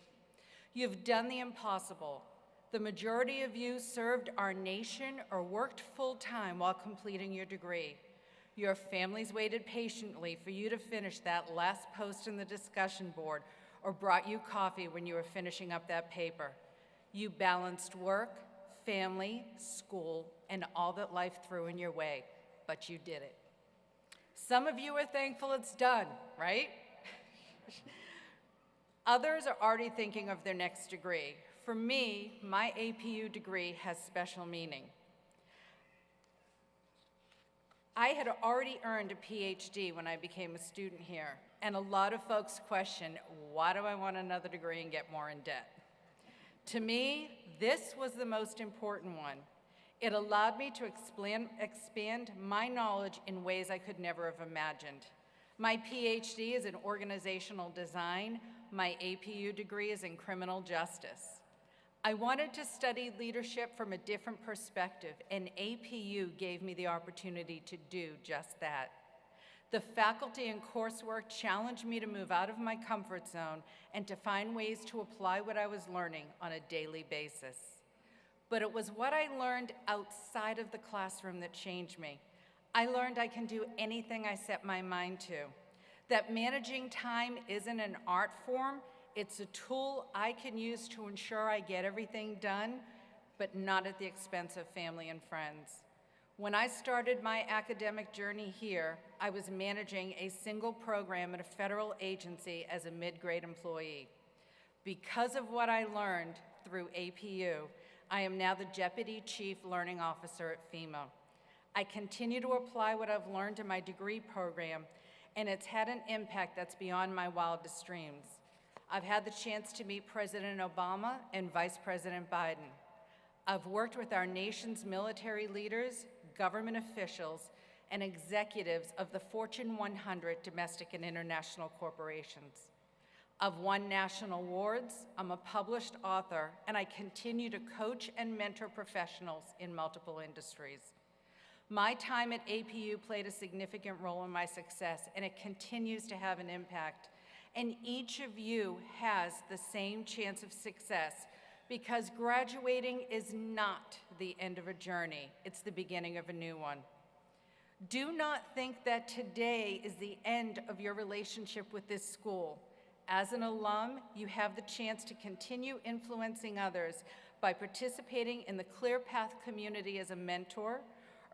You've done the impossible. The majority of you served our nation or worked full-time while completing your degree. Your families waited patiently for you to finish that last post in the discussion board or brought you coffee when you were finishing up that paper. You balanced work, family, school, and all that life threw in your way, but you did it. Some of you are thankful it's done, right? Others are already thinking of their next degree. For me, my APU degree has special meaning. I had already earned a PhD when I became a student here, and a lot of folks question, why do I want another degree and get more in debt? To me, this was the most important one. It allowed me to expand my knowledge in ways I could never have imagined. My PhD is in organizational design. My APU degree is in criminal justice. I wanted to study leadership from a different perspective, and APU gave me the opportunity to do just that. The faculty and coursework challenged me to move out of my comfort zone and to find ways to apply what I was learning on a daily basis. But it was what I learned outside of the classroom that changed me. I learned I can do anything I set my mind to, that managing time isn't an art form, it's a tool I can use to ensure I get everything done, but not at the expense of family and friends. When I started my academic journey here, I was managing a single program at a federal agency as a mid-grade employee. Because of what I learned through APU, I am now the Deputy Chief Learning Officer at FEMA. I continue to apply what I've learned in my degree program, and it's had an impact that's beyond my wildest dreams. I've had the chance to meet President Obama and Vice President Biden. I've worked with our nation's military leaders, government officials, and executives of the Fortune 100 domestic and international corporations. I've won national awards, I'm a published author, and I continue to coach and mentor professionals in multiple industries. My time at APU played a significant role in my success, and it continues to have an impact. And each of you has the same chance of success because graduating is not the end of a journey, it's the beginning of a new one. Do not think that today is the end of your relationship with this school. As an alum, you have the chance to continue influencing others by participating in the ClearPath community as a mentor,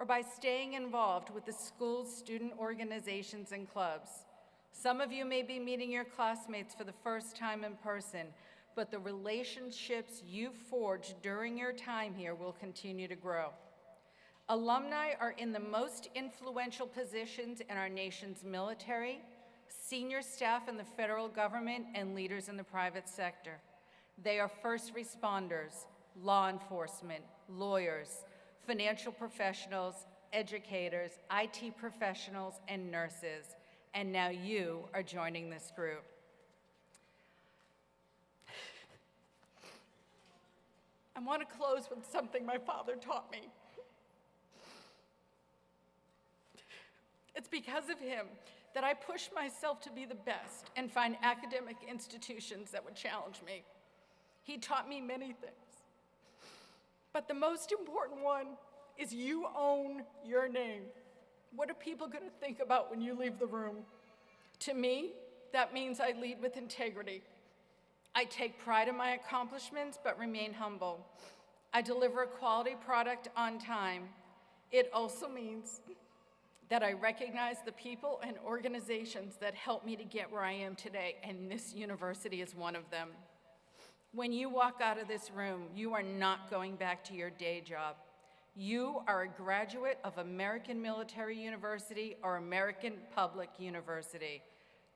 or by staying involved with the school's student organizations and clubs. Some of you may be meeting your classmates for the first time in person, but the relationships you forged during your time here will continue to grow. Alumni are in the most influential positions in our nation's military, senior staff in the federal government, and leaders in the private sector. They are first responders, law enforcement, lawyers, financial professionals, educators, IT professionals, and nurses. And now you are joining this group. I want to close with something my father taught me. It's because of him that I pushed myself to be the best and find academic institutions that would challenge me. He taught me many things, but the most important one is you own your name. What are people going to think about when you leave the room? To me, that means I lead with integrity. I take pride in my accomplishments, but remain humble. I deliver a quality product on time. It also means that I recognize the people and organizations that helped me to get where I am today, and this university is one of them. When you walk out of this room, you are not going back to your day job. You are a graduate of American Military University or American Public University.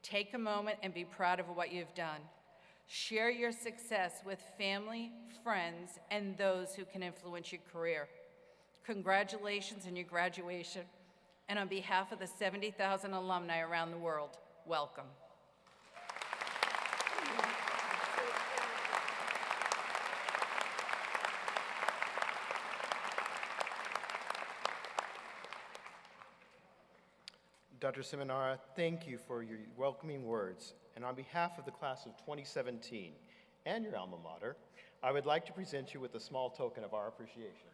Take a moment and be proud of what you've done. Share your success with family, friends, and those who can influence your career. Congratulations on your graduation, and on behalf of the 70,000 alumni around the world, welcome. Dr. Seminara, thank you for your welcoming words. And on behalf of the class of 2017 and your alma mater, I would like to present you with a small token of our appreciation.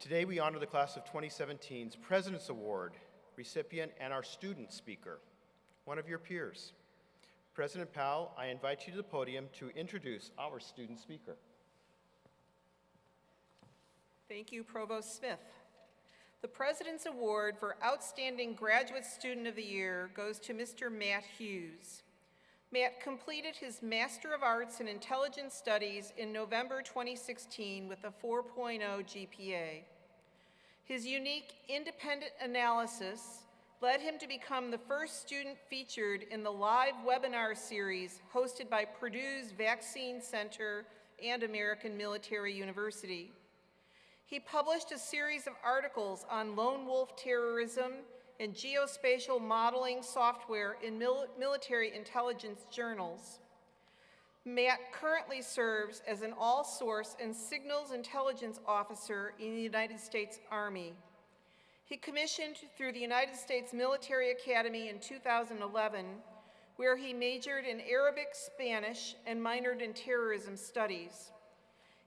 Today we honor the class of 2017's President's Award recipient and our student speaker, one of your peers. President Powell, I invite you to the podium to introduce our student speaker. Thank you, Provost Smith. The President's Award for Outstanding Graduate Student of the Year goes to Mr. Matt Hughes. Matt completed his Master of Arts in Intelligence Studies in November 2016 with a 4.0 GPA. His unique independent analysis led him to become the first student featured in the live webinar series hosted by Purdue's Vaccine Center and American Military University. He published a series of articles on lone wolf terrorism and geospatial modeling software in military intelligence journals. Matt currently serves as an all-source and signals intelligence officer in the United States Army. He commissioned through the United States Military Academy in 2011, where he majored in Arabic, Spanish, and minored in terrorism studies.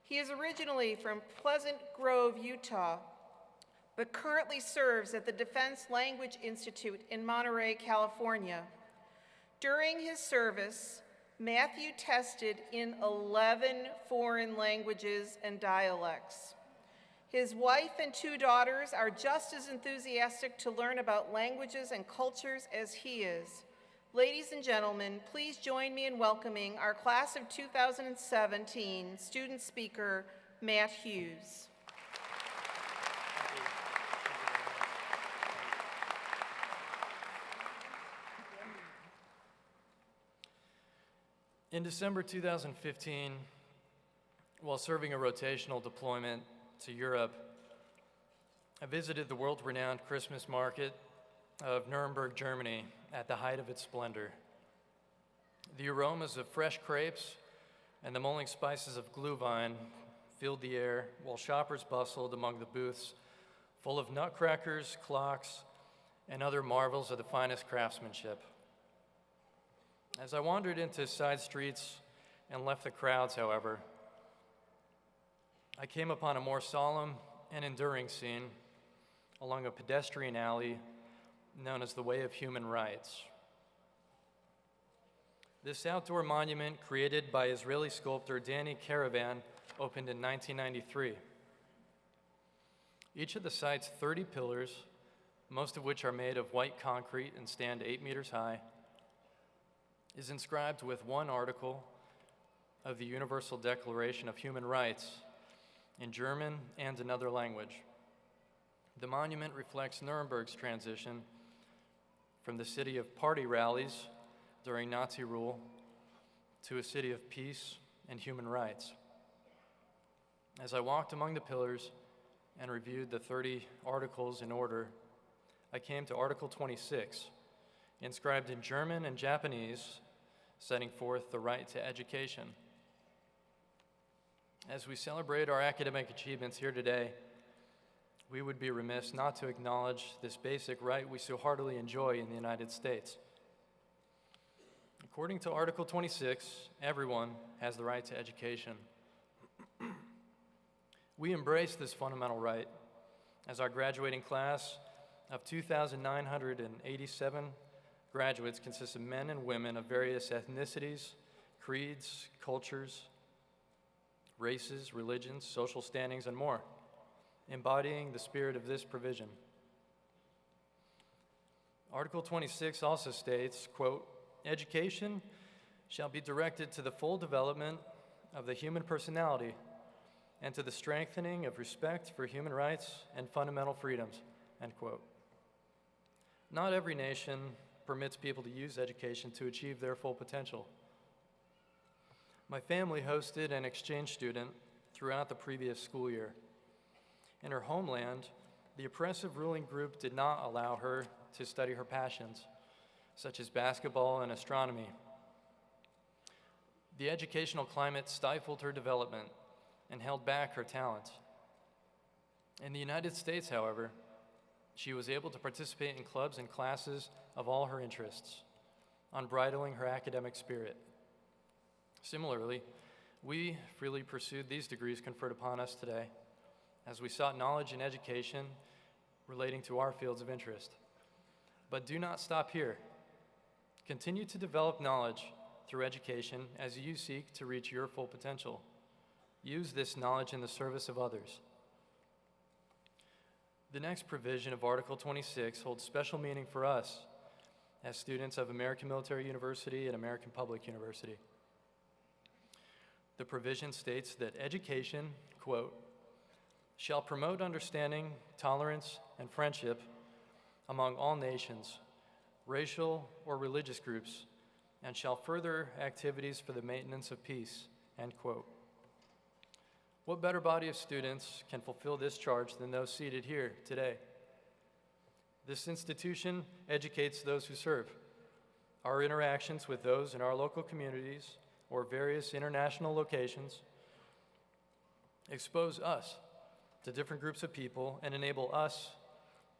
He is originally from Pleasant Grove, Utah, but currently serves at the Defense Language Institute in Monterey, California. During his service, Matthew tested in 11 foreign languages and dialects. His wife and 2 daughters are just as enthusiastic to learn about languages and cultures as he is. Ladies and gentlemen, please join me in welcoming our class of 2017 student speaker, Matt Hughes. In December 2015, while serving a rotational deployment to Europe, I visited the world-renowned Christmas market of Nuremberg, Germany, at the height of its splendor. The aromas of fresh crepes and the mulling spices of Glühwein filled the air, while shoppers bustled among the booths full of nutcrackers, clocks, and other marvels of the finest craftsmanship. As I wandered into side streets and left the crowds, however, I came upon a more solemn and enduring scene along a pedestrian alley known as the Way of Human Rights. This outdoor monument, created by Israeli sculptor Danny Caravan, opened in 1993. Each of the site's 30 pillars, most of which are made of white concrete and stand 8 meters high, is inscribed with one article of the Universal Declaration of Human Rights in German and another language. The monument reflects Nuremberg's transition from the city of party rallies during Nazi rule to a city of peace and human rights. As I walked among the pillars and reviewed the 30 articles in order, I came to Article 26, inscribed in German and Japanese, setting forth the right to education. As we celebrate our academic achievements here today, we would be remiss not to acknowledge this basic right we so heartily enjoy in the United States. According to Article 26, everyone has the right to education. We embrace this fundamental right as our graduating class of 2,987 graduates consists of men and women of various ethnicities, creeds, cultures, races, religions, social standings, and more, embodying the spirit of this provision. Article 26 also states, quote, "Education shall be directed to the full development of the human personality and to the strengthening of respect for human rights and fundamental freedoms," end quote. Not every nation permits people to use education to achieve their full potential. My family hosted an exchange student throughout the previous school year. In her homeland, the oppressive ruling group did not allow her to study her passions, such as basketball and astronomy. The educational climate stifled her development and held back her talents. In the United States, however, she was able to participate in clubs and classes of all her interests, unbridling her academic spirit. Similarly, we freely pursued these degrees conferred upon us today as we sought knowledge and education relating to our fields of interest. But do not stop here. Continue to develop knowledge through education as you seek to reach your full potential. Use this knowledge in the service of others. The next provision of Article 26 holds special meaning for us as students of American Military University and American Public University. The provision states that education, quote, "shall promote understanding, tolerance, and friendship among all nations, racial or religious groups, and shall further activities for the maintenance of peace," end quote. What better body of students can fulfill this charge than those seated here today? This institution educates those who serve. Our interactions with those in our local communities or various international locations expose us to different groups of people and enable us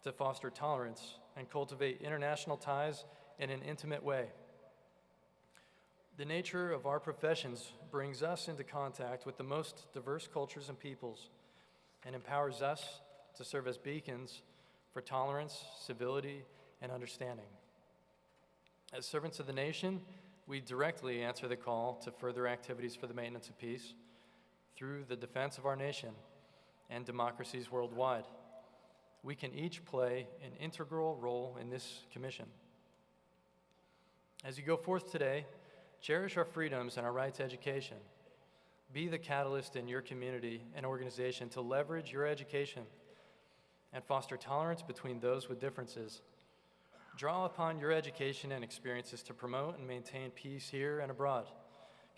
to foster tolerance and cultivate international ties in an intimate way. The nature of our professions brings us into contact with the most diverse cultures and peoples and empowers us to serve as beacons for tolerance, civility, and understanding. As servants of the nation, we directly answer the call to further activities for the maintenance of peace through the defense of our nation and democracies worldwide. We can each play an integral role in this commission. As you go forth today, cherish our freedoms and our right to education. Be the catalyst in your community and organization to leverage your education and foster tolerance between those with differences. Draw upon your education and experiences to promote and maintain peace here and abroad.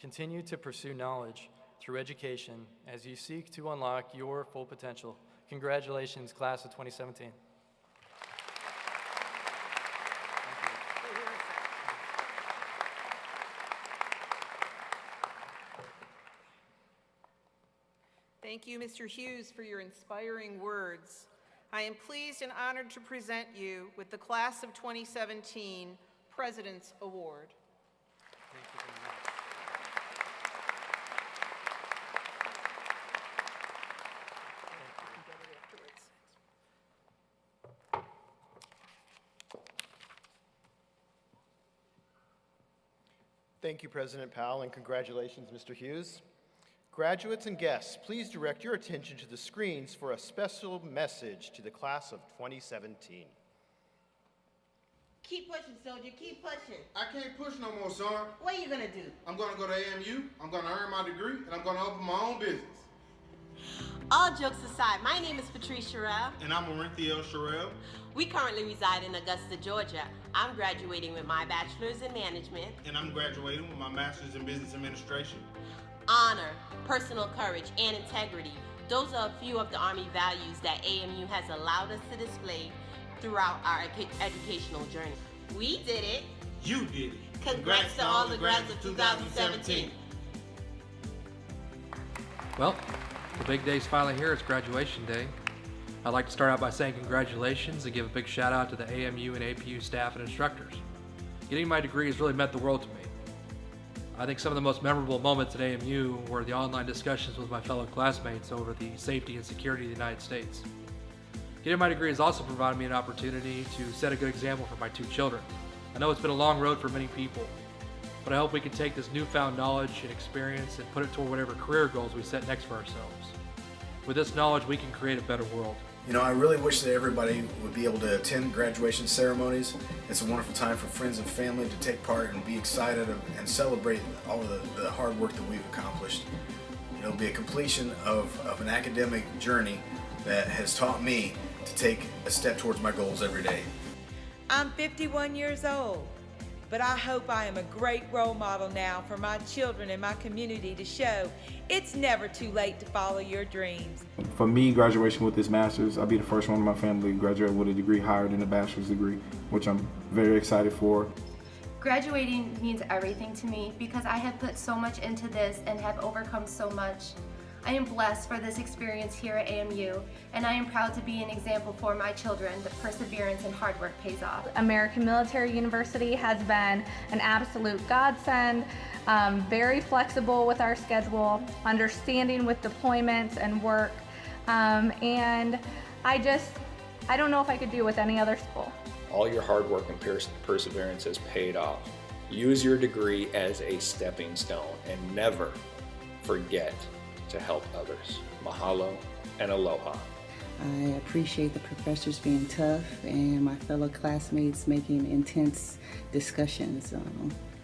Continue to pursue knowledge through education as you seek to unlock your full potential. Congratulations, class of 2017. Thank you, Mr. Hughes, for your inspiring words. I am pleased and honored to present you with the Class of 2017 President's Award. Thank you very much. Thank you, President Powell, and congratulations, Mr. Hughes. Graduates and guests, please direct your attention to the screens for a special message to the class of 2017. Keep pushing, soldier, keep pushing. I can't push no more, son. What are you gonna do? I'm gonna go to AMU, I'm gonna earn my degree, and I'm gonna open my own business. All jokes aside, my name is Patrice Sherrill. And I'm Orinthia Sherrill. We currently reside in Augusta, Georgia. I'm graduating with my bachelor's in management. And I'm graduating with my master's in business administration. Honor, personal courage, and integrity. Those are a few of the Army values that AMU has allowed us to display throughout our educational journey. We did it. You did it. Congrats to all the grads of 2017. Well, the big day's finally here. It's graduation day. I'd like to start out by saying congratulations and give a big shout out to the AMU and APU staff and instructors. Getting my degree has really meant the world to me. I think some of the most memorable moments at AMU were the online discussions with my fellow classmates over the safety and security of the United States. Getting my degree has also provided me an opportunity to set a good example for my two children. I know it's been a long road for many people, but I hope we can take this newfound knowledge and experience and put it toward whatever career goals we set next for ourselves. With this knowledge, we can create a better world. You know, I really wish that everybody would be able to attend graduation ceremonies. It's a wonderful time for friends and family to take part and be excited and celebrate all of the hard work that we've accomplished. It'll be a completion of an academic journey that has taught me to take a step towards my goals every day. I'm 51 years old, but I hope I am a great role model now for my children and my community to show it's never too late to follow your dreams. For me, graduation with this master's, I'll be the first one in my family to graduate with a degree higher than a bachelor's degree, which I'm very excited for. Graduating means everything to me because I have put so much into this and have overcome so much. I am blessed for this experience here at AMU, and I am proud to be an example for my children that perseverance and hard work pays off. American Military University has been an absolute godsend, very flexible with our schedule, understanding with deployments and work, and I don't know if I could do it with any other school. All your hard work and perseverance has paid off. Use your degree as a stepping stone and never forget to help others. Mahalo and aloha. I appreciate the professors being tough and my fellow classmates making intense discussions.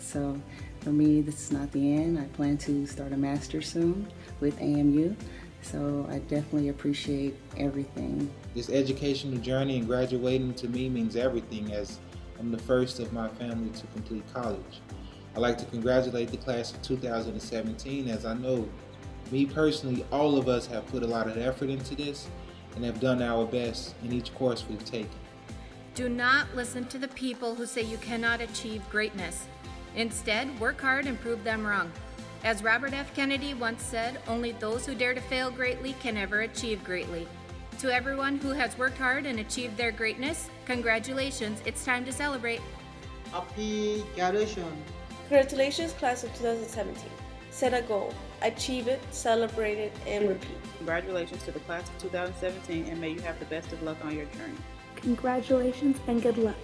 So for me, this is not the end. I plan to start a master's soon with AMU. So I definitely appreciate everything. This educational journey and graduating to me means everything, as I'm the first of my family to complete college. I'd like to congratulate the class of 2017, as I know me personally, all of us have put a lot of effort into this and have done our best in each course we've taken. Do not listen to the people who say you cannot achieve greatness. Instead, work hard and prove them wrong. As Robert F. Kennedy once said, only those who dare to fail greatly can ever achieve greatly. To everyone who has worked hard and achieved their greatness, congratulations. It's time to celebrate. Happy graduation. Congratulations, class of 2017. Set a goal, achieve it, celebrate it, and repeat. Congratulations to the class of 2017, and may you have the best of luck on your journey. Congratulations and good luck.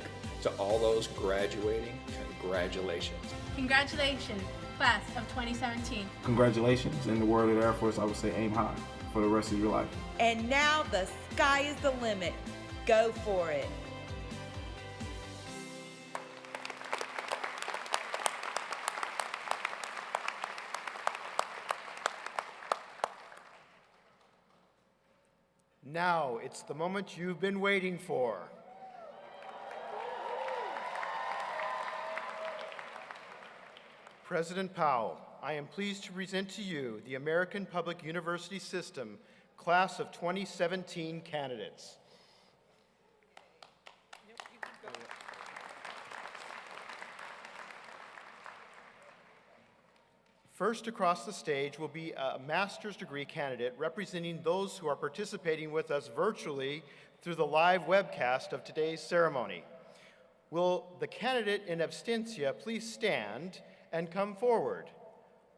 To all those graduating, congratulations. Congratulations, class of 2017. Congratulations. In the word of the Air Force, I would say aim high for the rest of your life. And now the sky is the limit. Go for it. Now it's the moment you've been waiting for. President Powell, I am pleased to present to you the American Public University System Class of 2017 candidates. First across the stage will be a master's degree candidate representing those who are participating with us virtually through the live webcast of today's ceremony. Will the candidate in absentia please stand and come forward?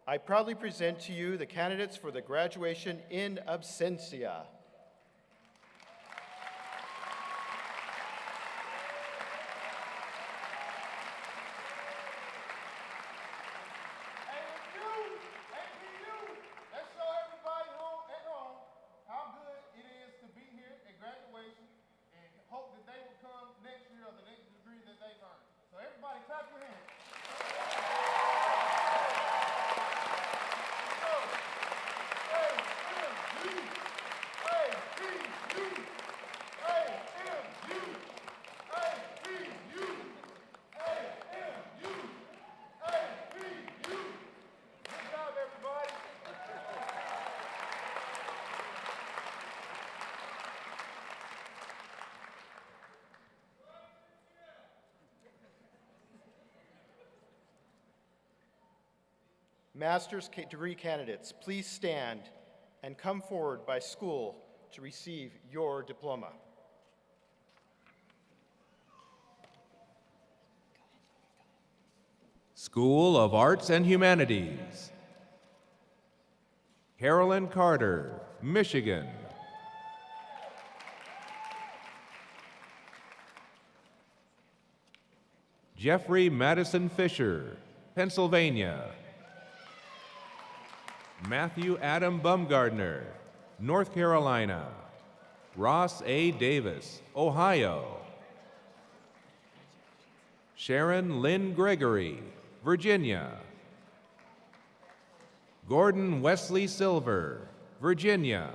I proudly present to you the candidates for the graduation in absentia. Master's degree candidates, please stand and come forward by school to receive your diploma. School of Arts and Humanities. Carolyn Carter, Michigan. Jeffrey Madison Fisher, Pennsylvania. Matthew Adam Bumgardner, North Carolina. Ross A. Davis, Ohio. Sharon Lynn Gregory, Virginia. Gordon Wesley Silver, Virginia.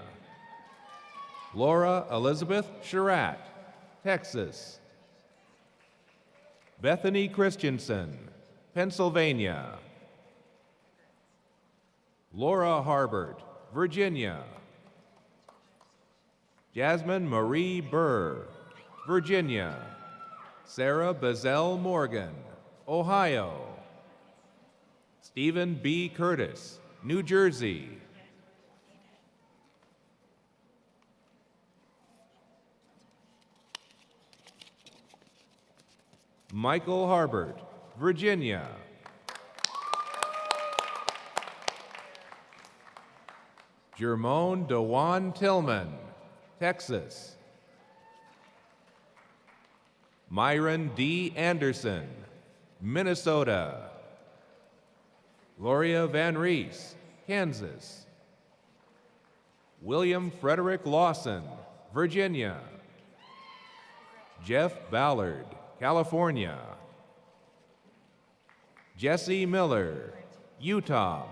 Laura Elizabeth Sherratt, Texas. Bethany Christensen, Pennsylvania. Laura Harbert, Virginia. Jasmine Marie Burr, Virginia. Sarah Bazell Morgan, Ohio. Stephen B. Curtis, New Jersey. Michael Harbert, Virginia. Jermone DeJuan Tillman, Texas. Myron D. Anderson, Minnesota. Gloria Van Rees, Kansas. William Frederick Lawson, Virginia. Jeff Ballard, California. Jesse Miller, Utah.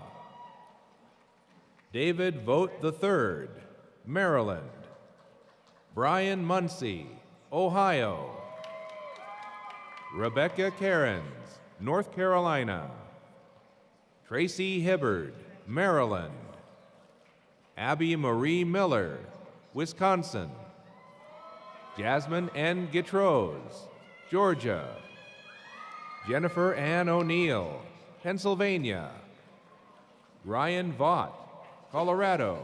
David Vogt III, Maryland. Brian Muncie, Ohio. Rebecca Cairns, North Carolina. Tracy Hibbard, Maryland. Abby Marie Miller, Wisconsin. Jasmine N. Gittrose, Georgia. Jennifer Ann O'Neill, Pennsylvania. Ryan Vaught, Colorado.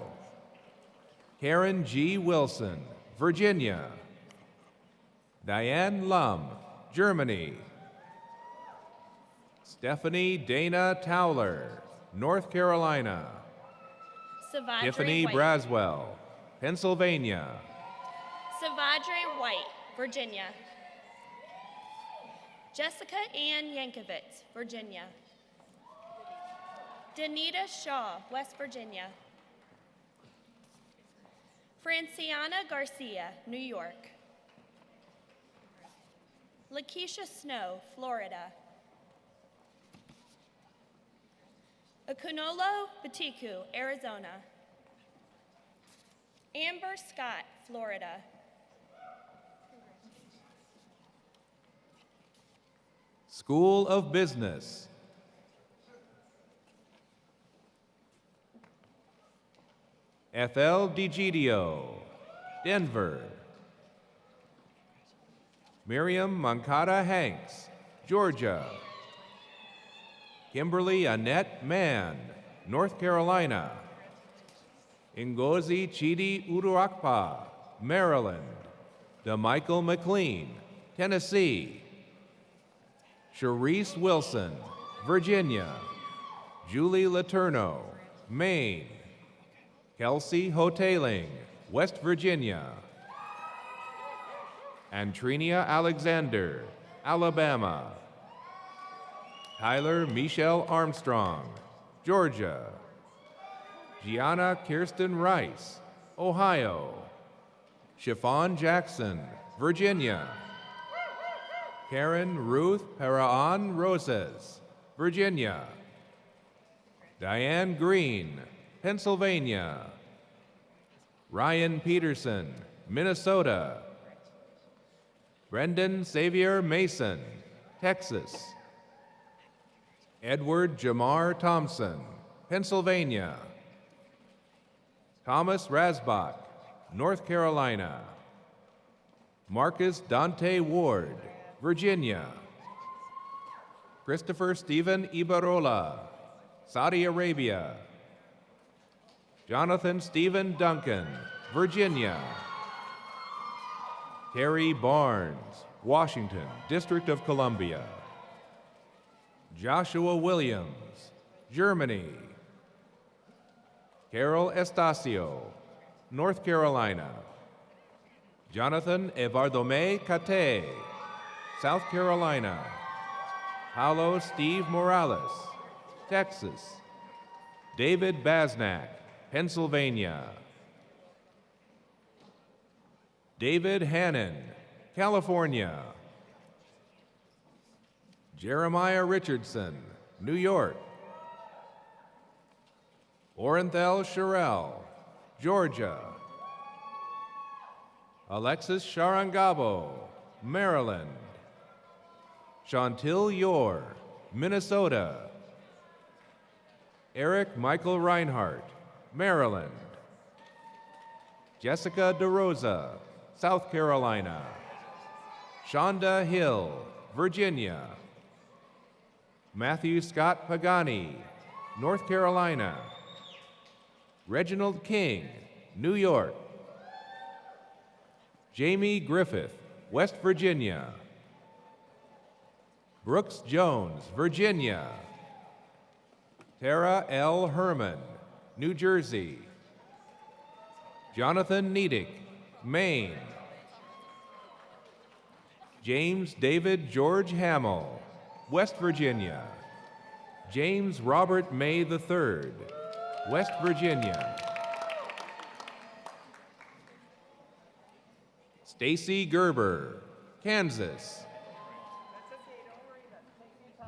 Karen G. Wilson, Virginia. Diane Lum, Germany. Stephanie Dana Towler, North Carolina. Savadre Tiffany White. Braswell, Pennsylvania. Savadre White, Virginia. Jessica Ann Yankovitz, Virginia. Danita Shaw, West Virginia. Franciana Garcia, New York. Lakeisha Snow, Florida. Akunolo Batiku, Arizona. Amber Scott, Florida. School of Business. Ethel DeGidio, Denver. Miriam Mancada Hanks, Georgia. Kimberly Annette Mann, North Carolina. Ngozi Chidi Uruakpa, Maryland. DeMichael McLean, Tennessee. Sharice Wilson, Virginia. Julie Letourneau, Maine. Kelsey Hoteling, West Virginia. Antrinia Alexander, Alabama. Tyler Michelle Armstrong, Georgia. Gianna Kirsten Rice, Ohio. Chiffon Jackson, Virginia. Karen Ruth Paraan Roses, Virginia. Diane Green, Pennsylvania. Ryan Peterson, Minnesota. Brendan Xavier Mason, Texas. Edward Jamar Thompson, Pennsylvania. Thomas Rasbach, North Carolina. Marcus Dante Ward, Virginia. Christopher Stephen Ibarola, Saudi Arabia. Jonathan Stephen Duncan, Virginia. Terry Barnes, Washington, District of Columbia. Joshua Williams, Germany. Carol Estacio, North Carolina. Jonathan Evardome Cate, South Carolina. Paulo Steve Morales, Texas. David Basnack, Pennsylvania. David Hannon, California. Jeremiah Richardson, New York. Orenthal Sherrill, Georgia. Alexis Sharangabo, Maryland. Chantil Yor, Minnesota. Eric Michael Reinhardt, Maryland. Jessica DeRosa, South Carolina. Shonda Hill, Virginia. Matthew Scott Pagani, North Carolina. Reginald King, New York. Jamie Griffith, West Virginia. Brooks Jones, Virginia. Tara L. Herman, New Jersey. Jonathan Niedick, Maine. James David George Hamill, West Virginia. James Robert May III, West Virginia. Stacy Gerber, Kansas.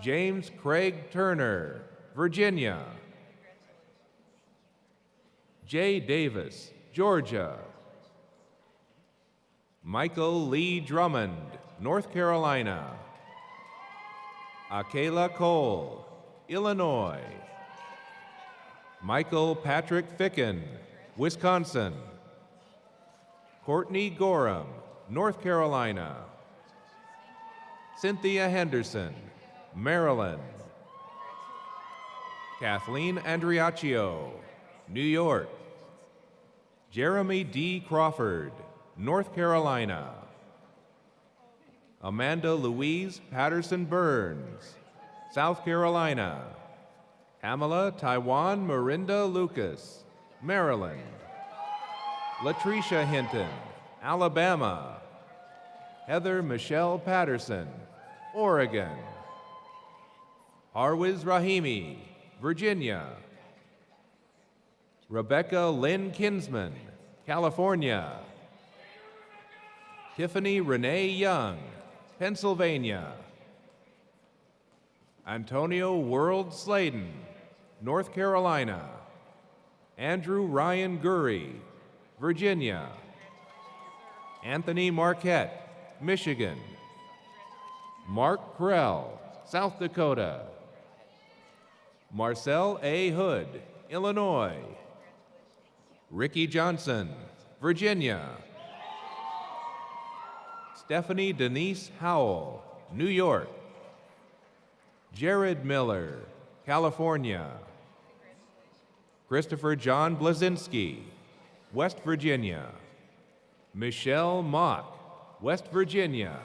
James Craig Turner, Virginia. Jay Davis, Georgia. Michael Lee Drummond, North Carolina. Akela Cole, Illinois. Michael Patrick Ficken, Wisconsin. Courtney Gorham, North Carolina. Cynthia Henderson, Maryland. Kathleen Andriaccio, New York. Jeremy D. Crawford, North Carolina. Amanda Louise Patterson Burns, South Carolina. Pamela Taiwan Marinda Lucas, Maryland. Latricia Hinton, Alabama. Heather Michelle Patterson, Oregon. Harwiz Rahimi, Virginia. Rebecca Lynn Kinsman, California. Tiffany Renee Young, Pennsylvania. Antonio World Sladen, North Carolina. Andrew Ryan Gurry, Virginia. Anthony Marquette, Michigan. Mark Krell, South Dakota. Marcel A. Hood, Illinois. Ricky Johnson, Virginia. Stephanie Denise Howell, New York. Jared Miller, California. Christopher John Blazinski, West Virginia. Michelle Mock, West Virginia.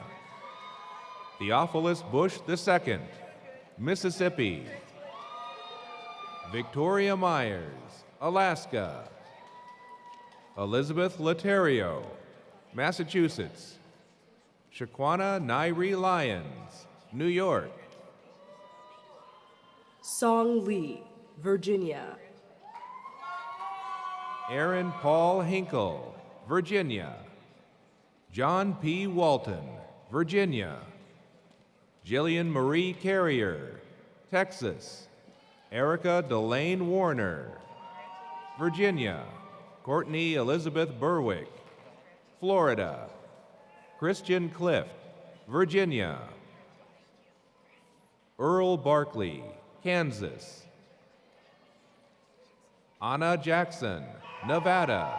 Theophilus Bush II, Mississippi. Victoria Myers, Alaska. Elizabeth Laterio, Massachusetts. Shaquana Nairi Lyons, New York. Song Lee, Virginia. Aaron Paul Hinkle, Virginia. John P. Walton, Virginia. Jillian Marie Carrier, Texas. Erica Delane Warner, Virginia. Courtney Elizabeth Berwick, Florida. Christian Clift, Virginia. Earl Barkley, Kansas. Anna Jackson, Nevada.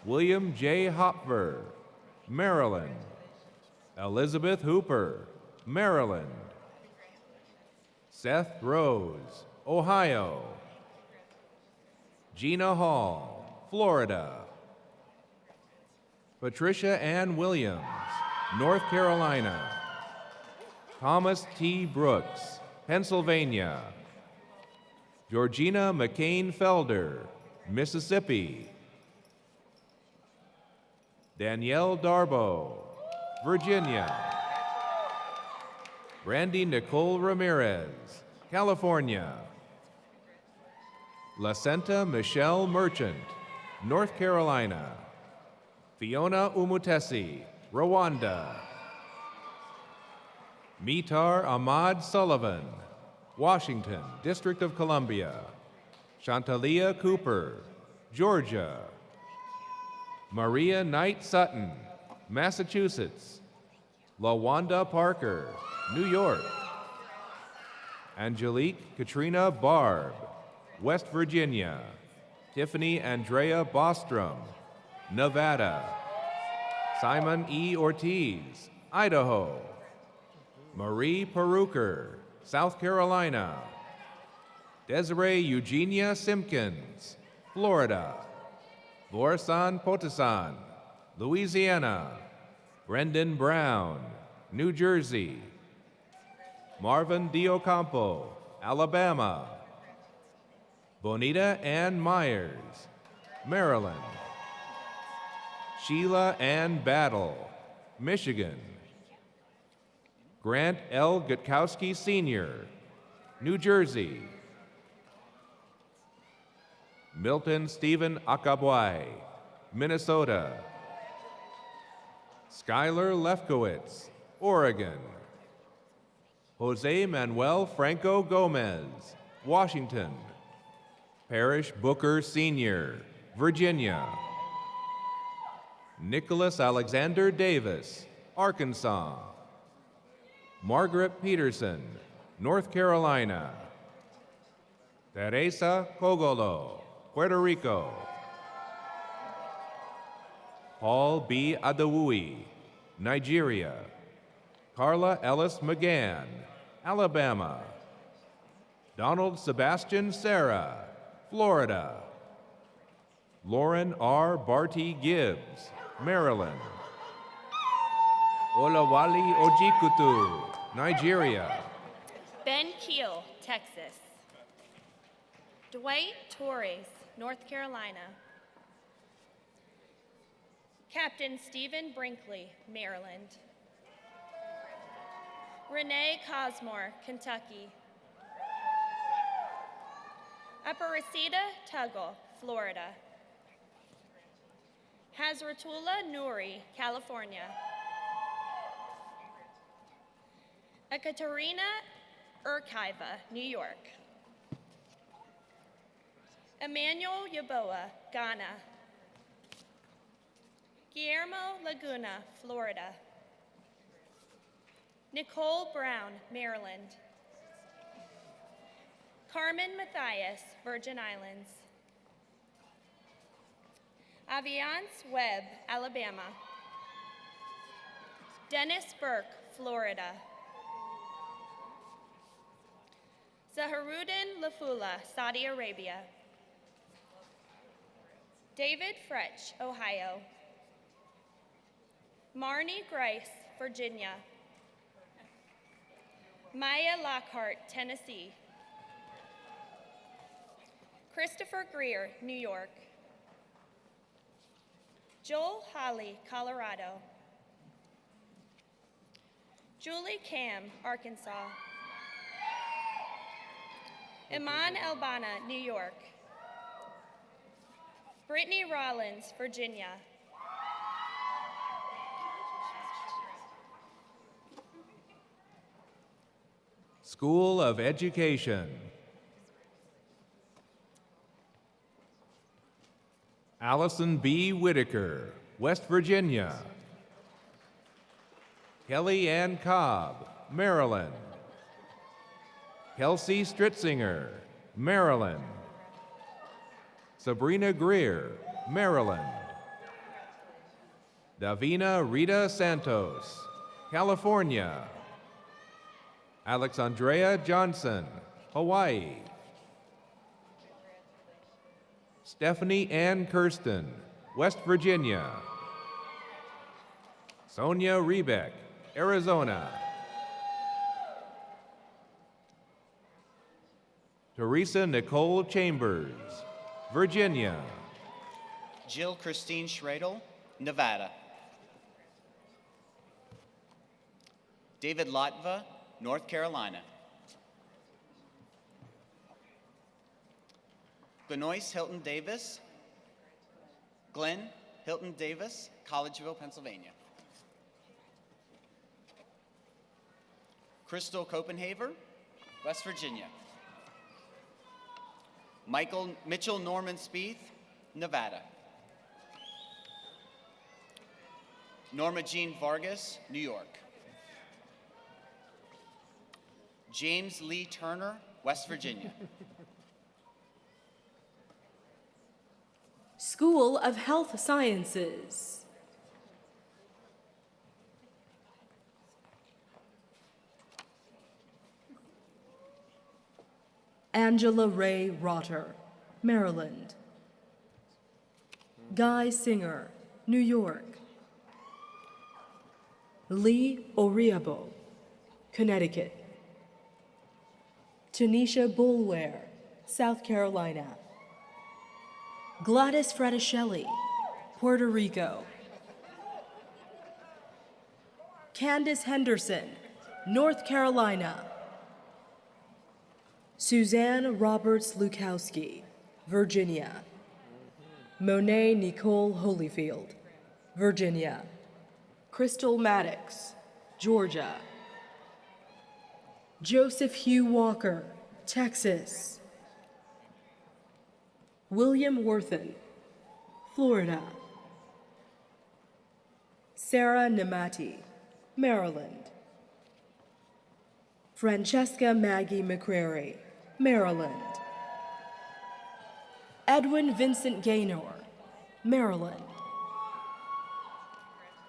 William J. Hopfer, Maryland. Elizabeth Hooper, Maryland. Seth Rose, Ohio. Gina Hall, Florida. Patricia Ann Williams, North Carolina. Thomas T. Brooks, Pennsylvania. Georgina McCain Felder, Mississippi. Danielle Darbo, Virginia. Brandy Nicole Ramirez, California. Lacenta Michelle Merchant, North Carolina. Fiona Umutesi, Rwanda. Mitar Ahmad Sullivan, Washington, District of Columbia. Chantalia Cooper, Georgia. Maria Knight Sutton, Massachusetts. LaWanda Parker, New York. Angelique Katrina Barb, West Virginia. Tiffany Andrea Bostrom, Nevada. Simon E. Ortiz, Idaho. Marie Peruker, South Carolina. Desiree Eugenia Simpkins, Florida. Borsan Potasan, Louisiana. Brendan Brown, New Jersey. Marvin Diocampo, Alabama. Bonita Ann Myers, Maryland. Sheila Ann Battle, Michigan. Grant L. Gutkowski Sr., New Jersey. Milton Stephen Akabwai, Minnesota. Skylar Lefkowitz, Oregon. Jose Manuel Franco Gomez, Washington. Parrish Booker Sr., Virginia. Nicholas Alexander Davis, Arkansas. Margaret Peterson, North Carolina. Teresa Cogolo, Puerto Rico. Paul B. Adewui, Nigeria. Carla Ellis McGann, Alabama. Donald Sebastian Serra, Florida. Lauren R. Barty Gibbs, Maryland. Olawale Ojikutu, Nigeria. Ben Keel, Texas. Dwight Torres, North Carolina. Captain Stephen Brinkley, Maryland. Renee Cosmore, Kentucky. Aparecida Tuggle, Florida. Hazratullah Nouri, California. Ekaterina Urkiva, New York. Emmanuel Yaboa, Ghana. Guillermo Laguna, Florida. Nicole Brown, Maryland. Carmen Matthias, Virgin Islands. Aviance Webb, Alabama. Dennis Burke, Florida. Zaharuddin Lafula, Saudi Arabia. David Fretch, Ohio. Marnie Grice, Virginia. Maya Lockhart, Tennessee. Christopher Greer, New York. Joel Holly, Colorado. Julie Cam, Arkansas. Iman Albana, New York. Brittany Rollins, Virginia. School of Education. Allison B. Whitaker, West Virginia. Kelly Ann Cobb, Maryland. Kelsey Stritzinger, Maryland. Sabrina Greer, Maryland. Davina Rita Santos, California. Alexandrea Johnson, Hawaii. Stephanie Ann Kirsten, West Virginia. Sonia Rebeck, Arizona. Teresa Nicole Chambers, Virginia. Jill Christine Schradel, Nevada. David Latva, North Carolina. Glenoise Hilton Davis, Glenn Hilton Davis, Collegeville, Pennsylvania. Crystal Copenhaver, West Virginia. Michael Mitchell Norman Spieth, Nevada. Norma Jean Vargas, New York. James Lee Turner, West Virginia. School of Health Sciences. Angela Ray Rotter, Maryland. Guy Singer, New York. Lee Oriabo, Connecticut. Tanisha Boulware, South Carolina. Gladys Fraticelli, Puerto Rico. Candace Henderson, North Carolina. Suzanne Roberts Lukowski, Virginia. Monet Nicole Holyfield, Virginia. Crystal Maddox, Georgia. Joseph Hugh Walker, Texas. William Worthen, Florida. Sarah Namati, Maryland. Francesca Maggie McCrary, Maryland. Edwin Vincent Gaynor, Maryland.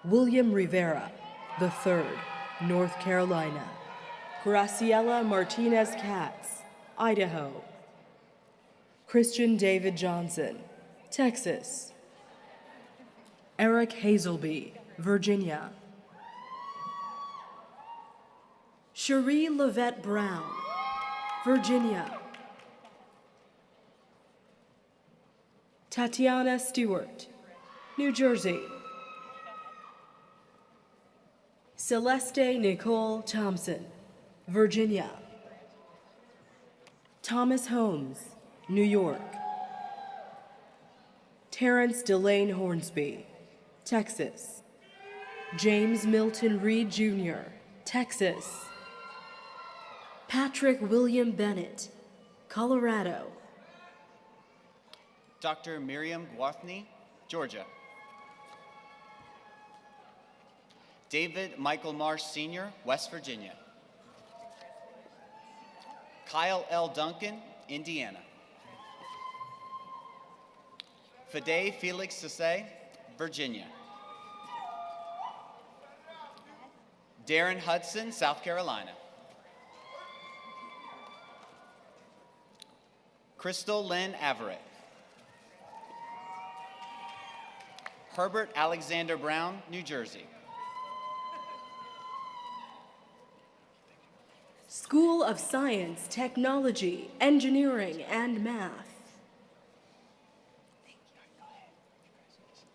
William Rivera, III, North Carolina. Graciela Martinez Katz, Idaho. Christian David Johnson, Texas. Eric Hazelby, Virginia. Cherie Levette Brown, Virginia. Tatiana Stewart, New Jersey. Celeste Nicole Thompson, Virginia. Thomas Holmes, New York. Terrence Delane Hornsby, Texas. James Milton Reed Jr., Texas. Patrick William Bennett, Colorado. Dr. Miriam Gwathny, Georgia. David Michael Marsh Sr., West Virginia. Kyle L. Duncan, Indiana. Fede Felix Sase, Virginia. Darren Hudson, South Carolina. Crystal Lynn Averett. Herbert Alexander Brown, New Jersey. School of Science, Technology, Engineering, and Math.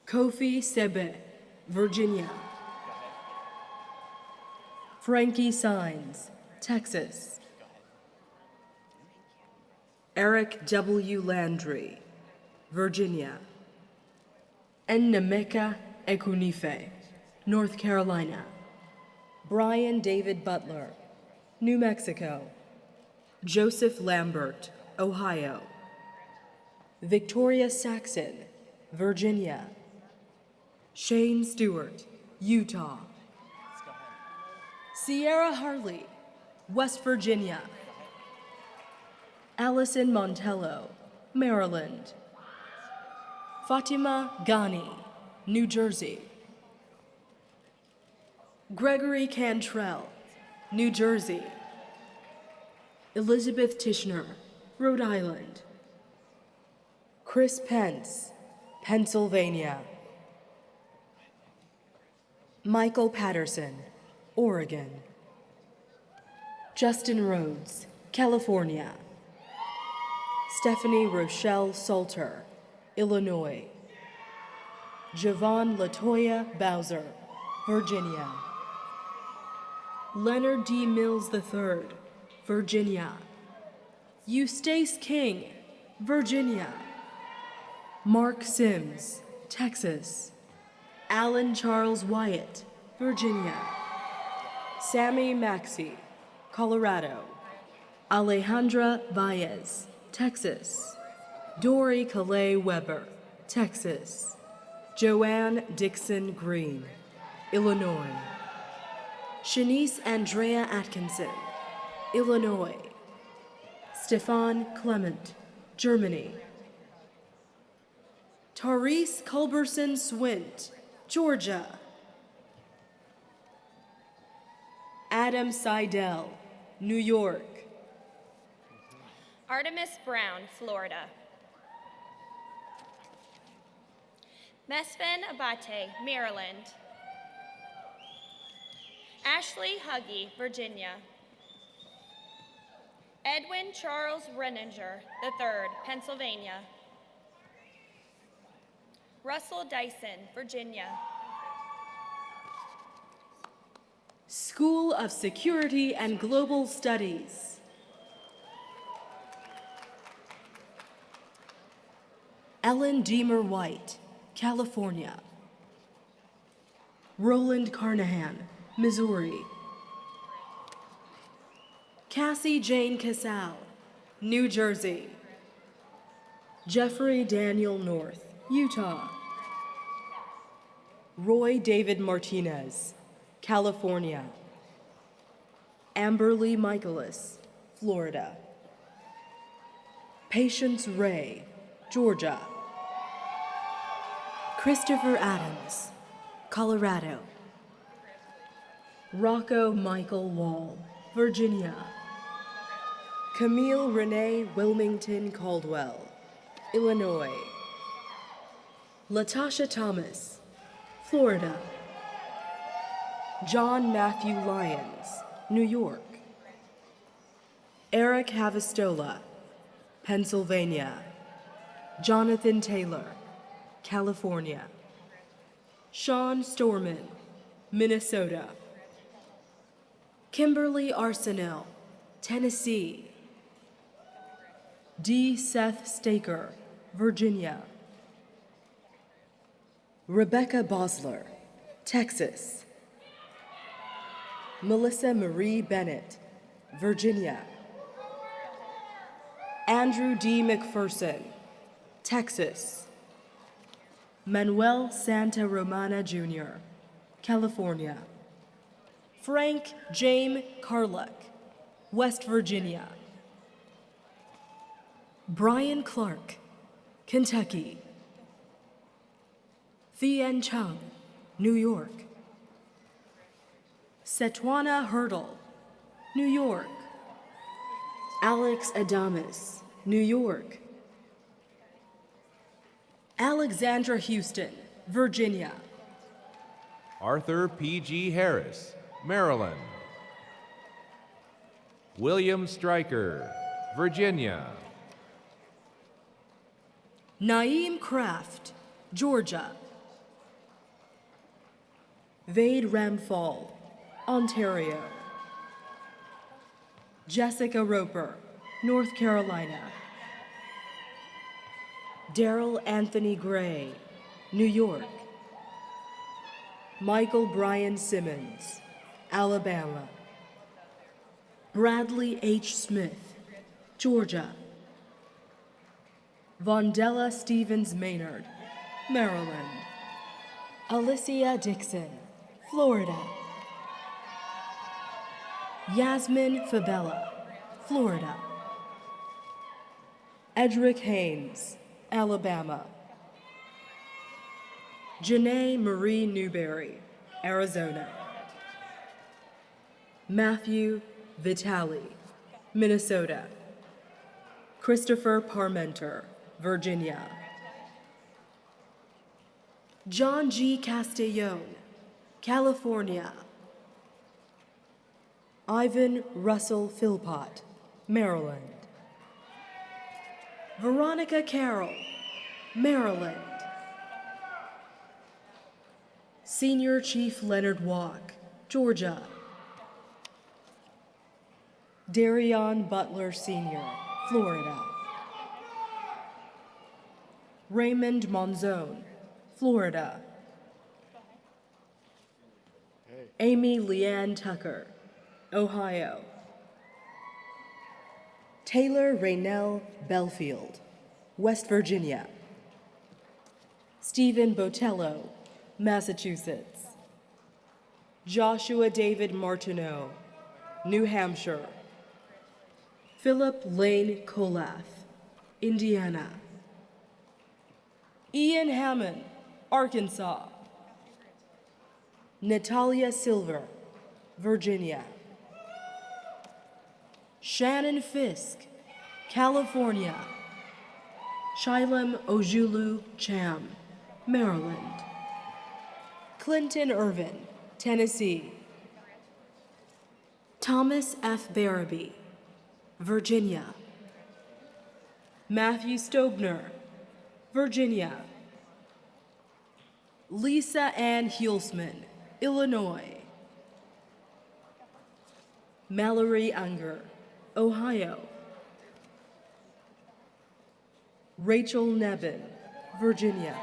Kofi Sebe, Virginia. Frankie Sines, Texas. Eric W. Landry, Virginia. Nnemeka Ekunife, North Carolina. Brian David Butler, New Mexico. Joseph Lambert, Ohio. Victoria Saxon, Virginia. Shane Stewart, Utah. Sierra Harley, West Virginia. Allison Montello, Maryland. Fatima Ghani, New Jersey. Gregory Cantrell, New Jersey. Elizabeth Tishner, Rhode Island. Chris Pence, Pennsylvania. Michael Patterson, Oregon. Justin Rhodes, California. Stephanie Rochelle Salter, Illinois. Javon Latoya Bowser, Virginia. Leonard D. Mills III, Virginia. Eustace King, Virginia. Mark Sims, Texas. Alan Charles Wyatt, Virginia. Sammy Maxey, Colorado. Alejandra Baez, Texas. Dory Calais Weber, Texas. Joanne Dixon Green, Illinois. Shanice Andrea Atkinson, Illinois. Stefan Clement, Germany. Therese Culberson Swint, Georgia. Adam Seidel, New York. Artemis Brown, Florida. Mesfin Abate, Maryland. Ashley Huggy, Virginia. Edwin Charles Renninger III, Pennsylvania. Russell Dyson, Virginia. School of Security and Global Studies. Ellen Deemer White, California. Roland Carnahan, Missouri. Cassie Jane Casal, New Jersey. Jeffrey Daniel North, Utah. Roy David Martinez, California. Amberly Michaelis, Florida. Patience Ray, Georgia. Christopher Adams, Colorado. Rocco Michael Wall, Virginia. Camille Renee Wilmington Caldwell, Illinois. Latasha Thomas, Florida. John Matthew Lyons, New York. Eric Havastola, Pennsylvania. Jonathan Taylor, California. Sean Storman, Minnesota. Kimberly Arsenal, Tennessee. D. Seth Staker, Virginia. Rebecca Bosler, Texas. Melissa Marie Bennett, Virginia. Andrew D. McPherson, Texas. Manuel Santa Romana Jr., California. Frank James Carluck, West Virginia. Brian Clark, Kentucky. Thien Chung, New York. Setwana Hurdle, New York. Alex Adamas, New York. Alexandra Houston, Virginia. Arthur P.G. Harris, Maryland. William Stryker, Virginia. Naeem Kraft, Georgia. Vade Ramphal, Ontario. Jessica Roper, North Carolina. Daryl Anthony Gray, New York. Michael Brian Simmons, Alabama. Bradley H. Smith, Georgia. Vondella Stevens Maynard, Maryland. Alicia Dixon, Florida. Yasmin Fabella, Florida. Edric Haynes, Alabama. Janae Marie Newberry, Arizona. Matthew Vitale, Minnesota. Christopher Parmenter, Virginia. John G. Castellone, California. Ivan Russell Philpott, Maryland. Veronica Carroll, Maryland. Senior Chief Leonard Walk, Georgia. Darion Butler Sr., Florida. Raymond Monzone, Florida. Amy Leanne Tucker, Ohio. Taylor Raynell Belfield, West Virginia. Stephen Botello, Massachusetts. Joshua David Martineau, New Hampshire. Philip Lane Colath, Indiana. Ian Hammond, Arkansas. Natalia Silver, Virginia. Shannon Fisk, California. Shylem Ojulu Cham, Maryland. Clinton Irvin, Tennessee. Thomas F. Barabee, Virginia. Matthew Stobner, Virginia. Lisa Ann Hulsman, Illinois. Mallory Unger, Ohio. Rachel Nevin, Virginia.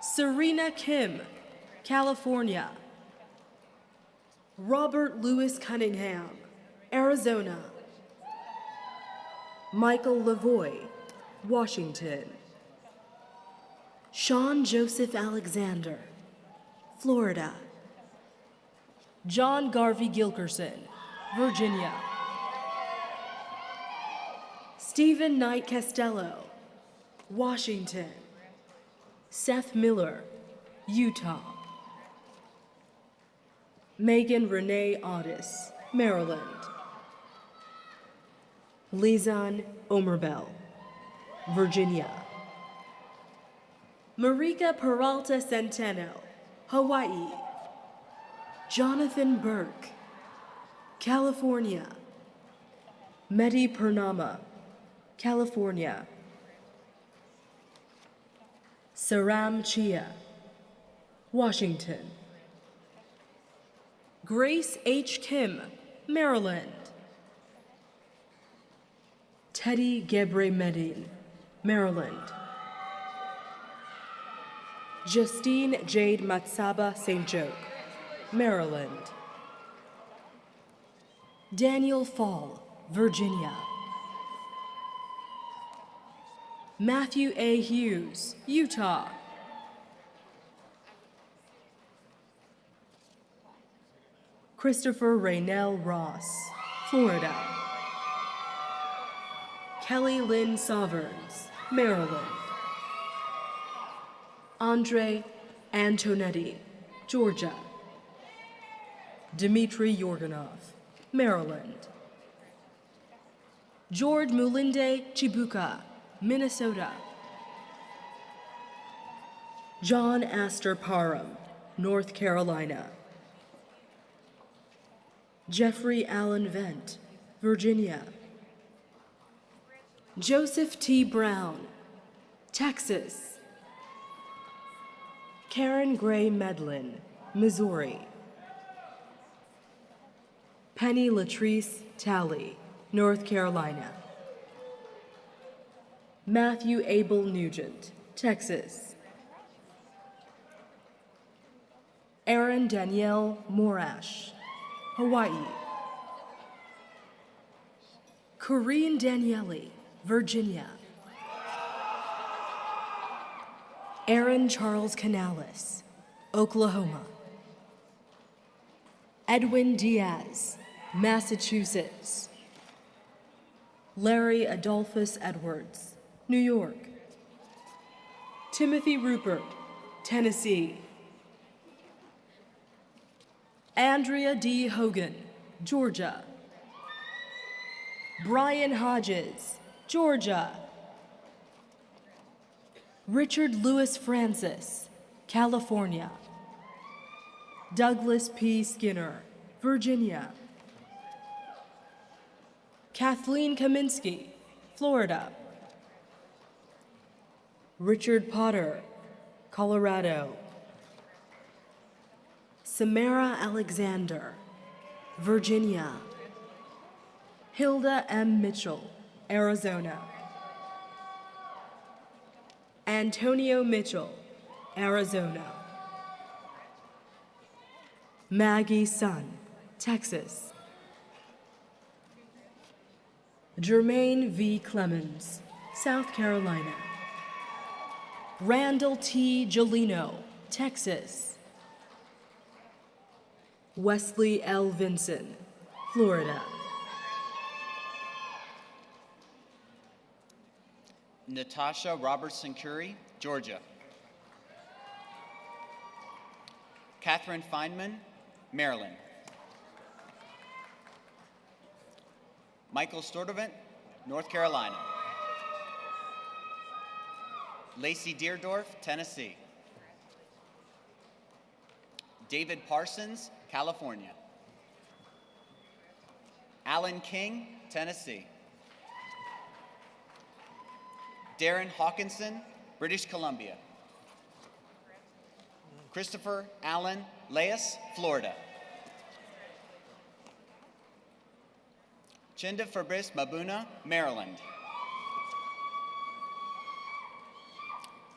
Serena Kim, California. Robert Louis Cunningham, Arizona. Michael Lavoie, Washington. Sean Joseph Alexander, Florida. John Garvey Gilkerson, Virginia. Stephen Knight Costello, Washington. Seth Miller, Utah. Megan Renee Otis, Maryland. Lizan Omerbell, Virginia. Marika Peralta Centeno, Hawaii. Jonathan Burke, California. Mehdi Purnama, California. Saram Chia, Washington. Grace H. Kim, Maryland. Teddy Gebre Medin, Maryland. Justine Jade Matsaba St. Joke, Maryland. Daniel Fall, Virginia. Matthew A. Hughes, Utah. Christopher Raynell Ross, Florida. Kelly Lynn Sovereigns, Maryland. Andre Antonetti, Georgia. Dmitry Yorganov, Maryland. George Mulinde Chibuka, Minnesota. John Astor Parham, North Carolina. Jeffrey Allen Vent, Virginia. Joseph T. Brown, Texas. Karen Gray Medlin, Missouri. Penny Latrice Talley, North Carolina. Matthew Abel Nugent, Texas. Erin Danielle Morash, Hawaii. Corinne Daniele, Virginia. Aaron Charles Canales, Oklahoma. Edwin Diaz, Massachusetts. Larry Adolphus Edwards, New York. Timothy Rupert, Tennessee. Andrea D. Hogan, Georgia. Brian Hodges, Georgia. Richard Louis Francis, California. Douglas P. Skinner, Virginia. Kathleen Kaminsky, Florida. Richard Potter, Colorado. Samara Alexander, Virginia. Hilda M. Mitchell, Arizona. Antonio Mitchell, Arizona. Maggie Sun, Texas. Jermaine V. Clemens, South Carolina. Randall T. Gelino, Texas. Wesley L. Vinson, Florida. Natasha Robertson Curry, Georgia. Catherine Feynman, Maryland. Michael Stordovant, North Carolina. Lacey Deerdorf, Tennessee. David Parsons, California. Alan King, Tennessee. Darren Hawkinson, British Columbia. Christopher Allen Leas, Florida. Chinda Fabrice Mabuna, Maryland.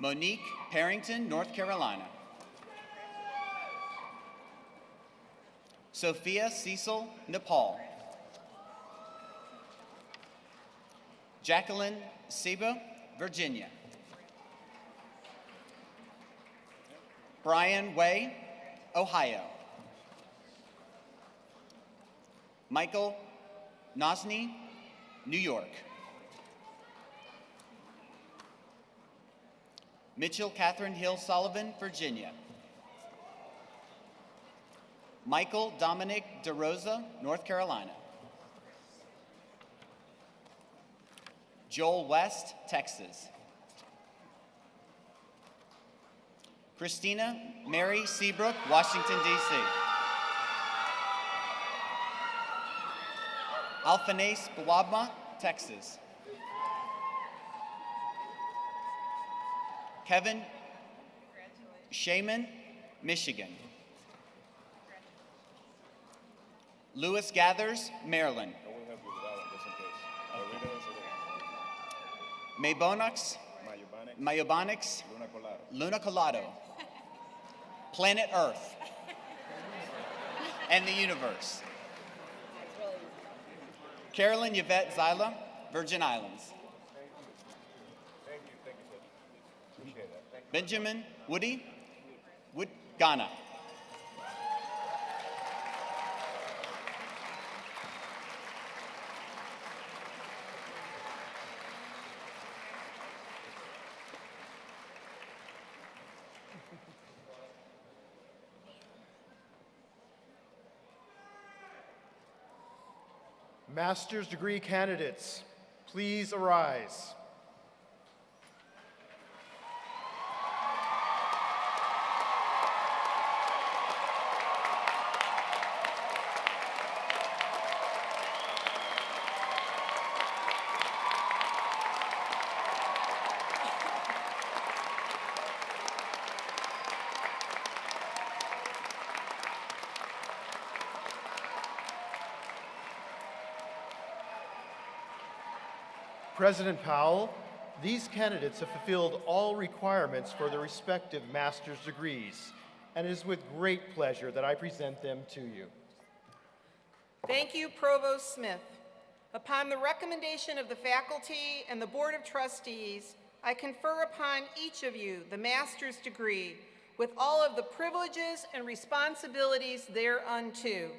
Monique Parrington, North Carolina. Sophia Cecil, Nepal. Jacqueline Seba, Virginia. Brian Way, Ohio. Michael Nosny, New York. Mitchell Catherine Hill Sullivan, Virginia. Michael Dominic DeRosa, North Carolina. Joel West, Texas. Christina Mary Seabrook, Washington, D.C. Alphonse Bawabma, Texas. Kevin Shaman, Michigan. Lewis Gathers, Maryland. Mayobonics, Luna Colado, Planet Earth, and the universe. Carolyn Yvette Zyla, Virgin Islands. Benjamin Woody, Ghana. Master's degree candidates, please arise. President Powell, these candidates have fulfilled all requirements for their respective master's degrees, and it is with great pleasure that I present them to you. Thank you, Provost Smith. Upon the recommendation of the faculty and the Board of Trustees, I confer upon each of you the master's degree with all of the privileges and responsibilities thereunto.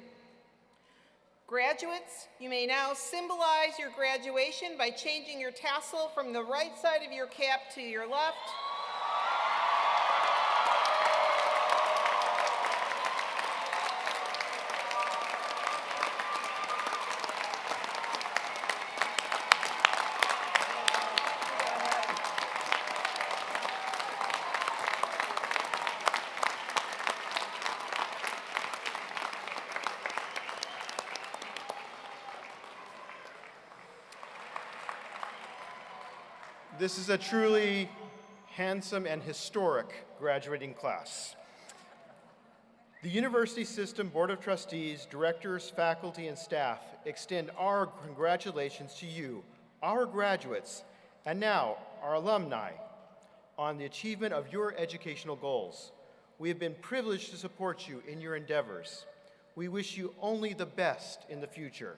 Graduates, you may now symbolize your graduation by changing your tassel from the right side of your cap to your left. This is a truly handsome and historic graduating class. The University System Board of Trustees, directors, faculty, and staff extend our congratulations to you, our graduates, and now our alumni, on the achievement of your educational goals. We have been privileged to support you in your endeavors. We wish you only the best in the future.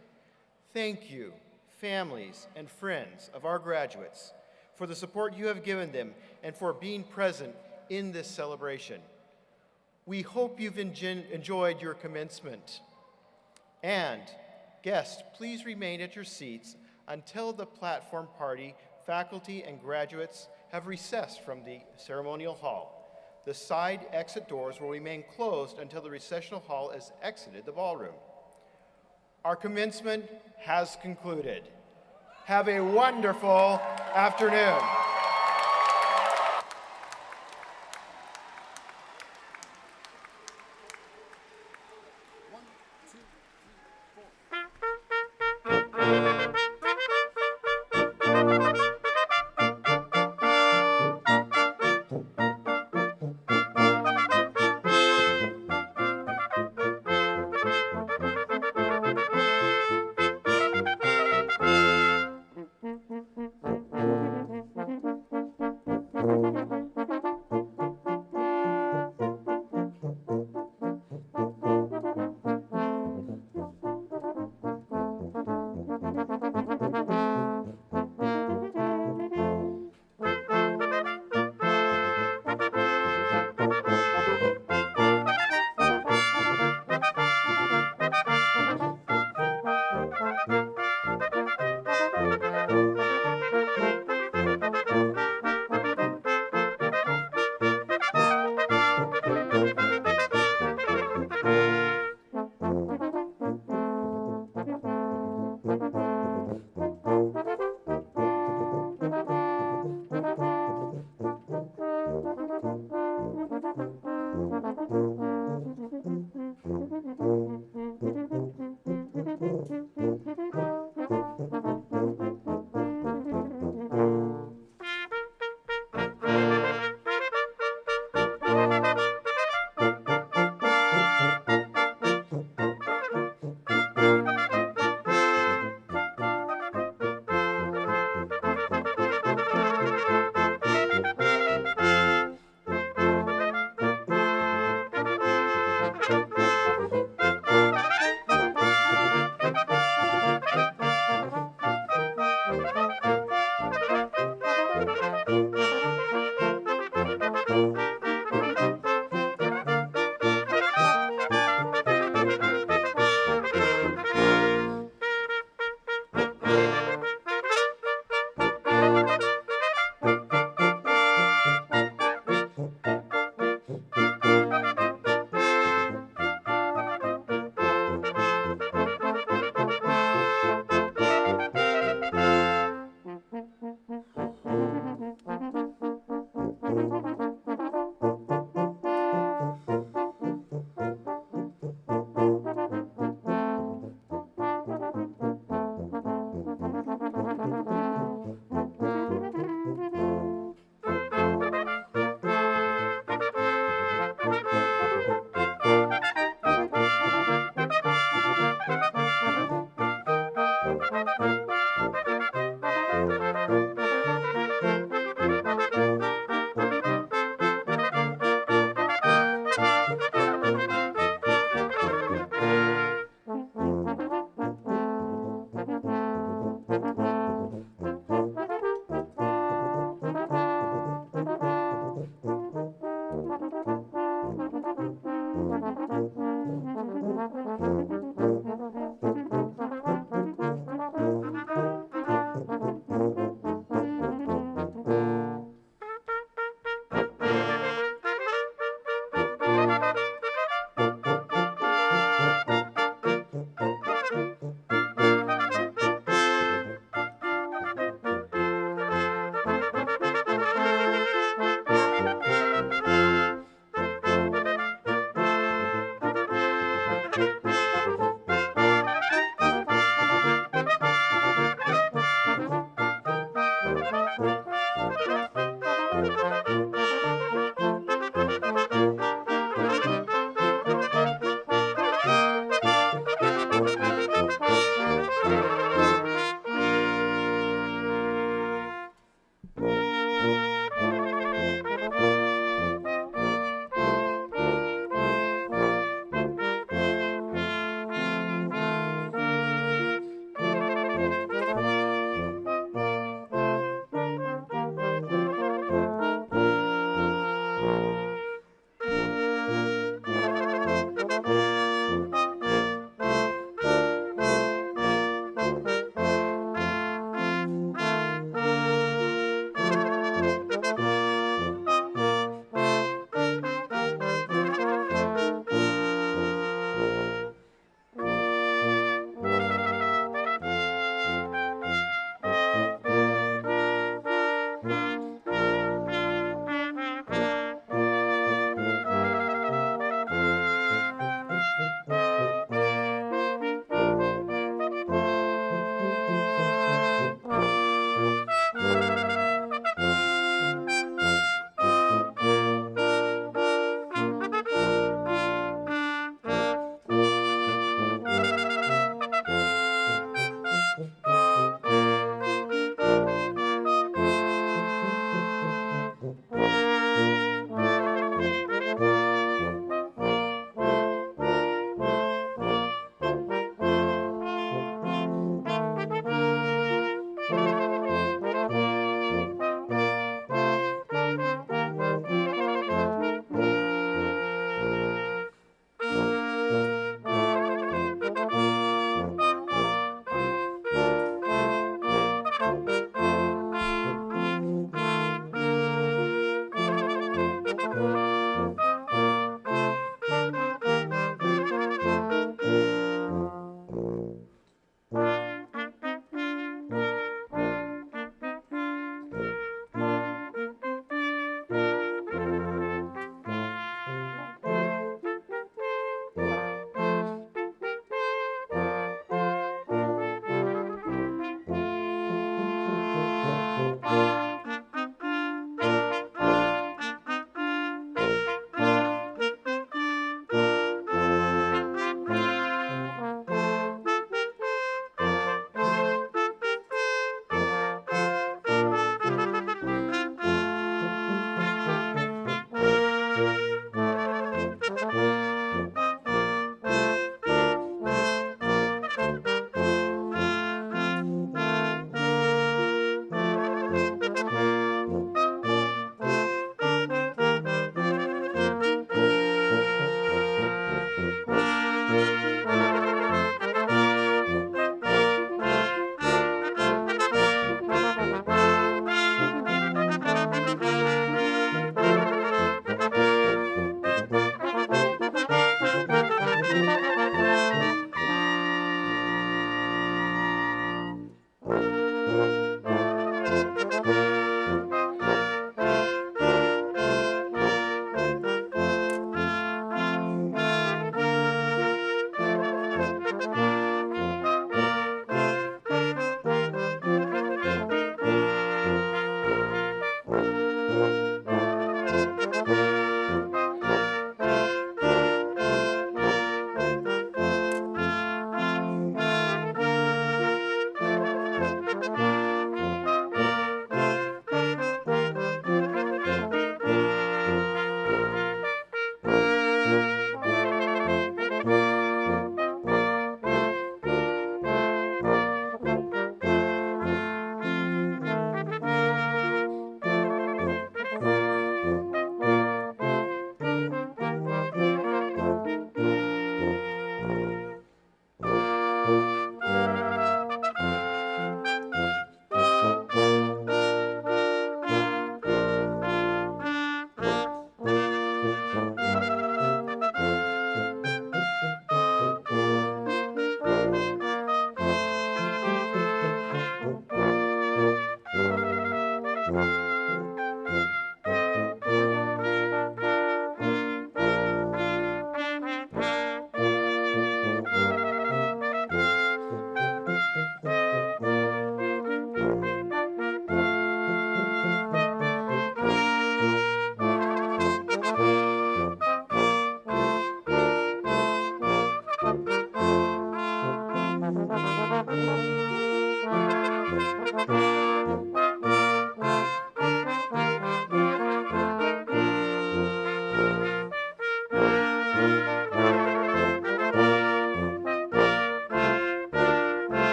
Thank you, families and friends of our graduates, for the support you have given them and for being present in this celebration. We hope you've enjoyed your commencement. And guests, please remain at your seats until the platform party, faculty, and graduates have recessed from the ceremonial hall. The side exit doors will remain closed until the recessional hall has exited the ballroom. Our commencement has concluded. Have a wonderful afternoon.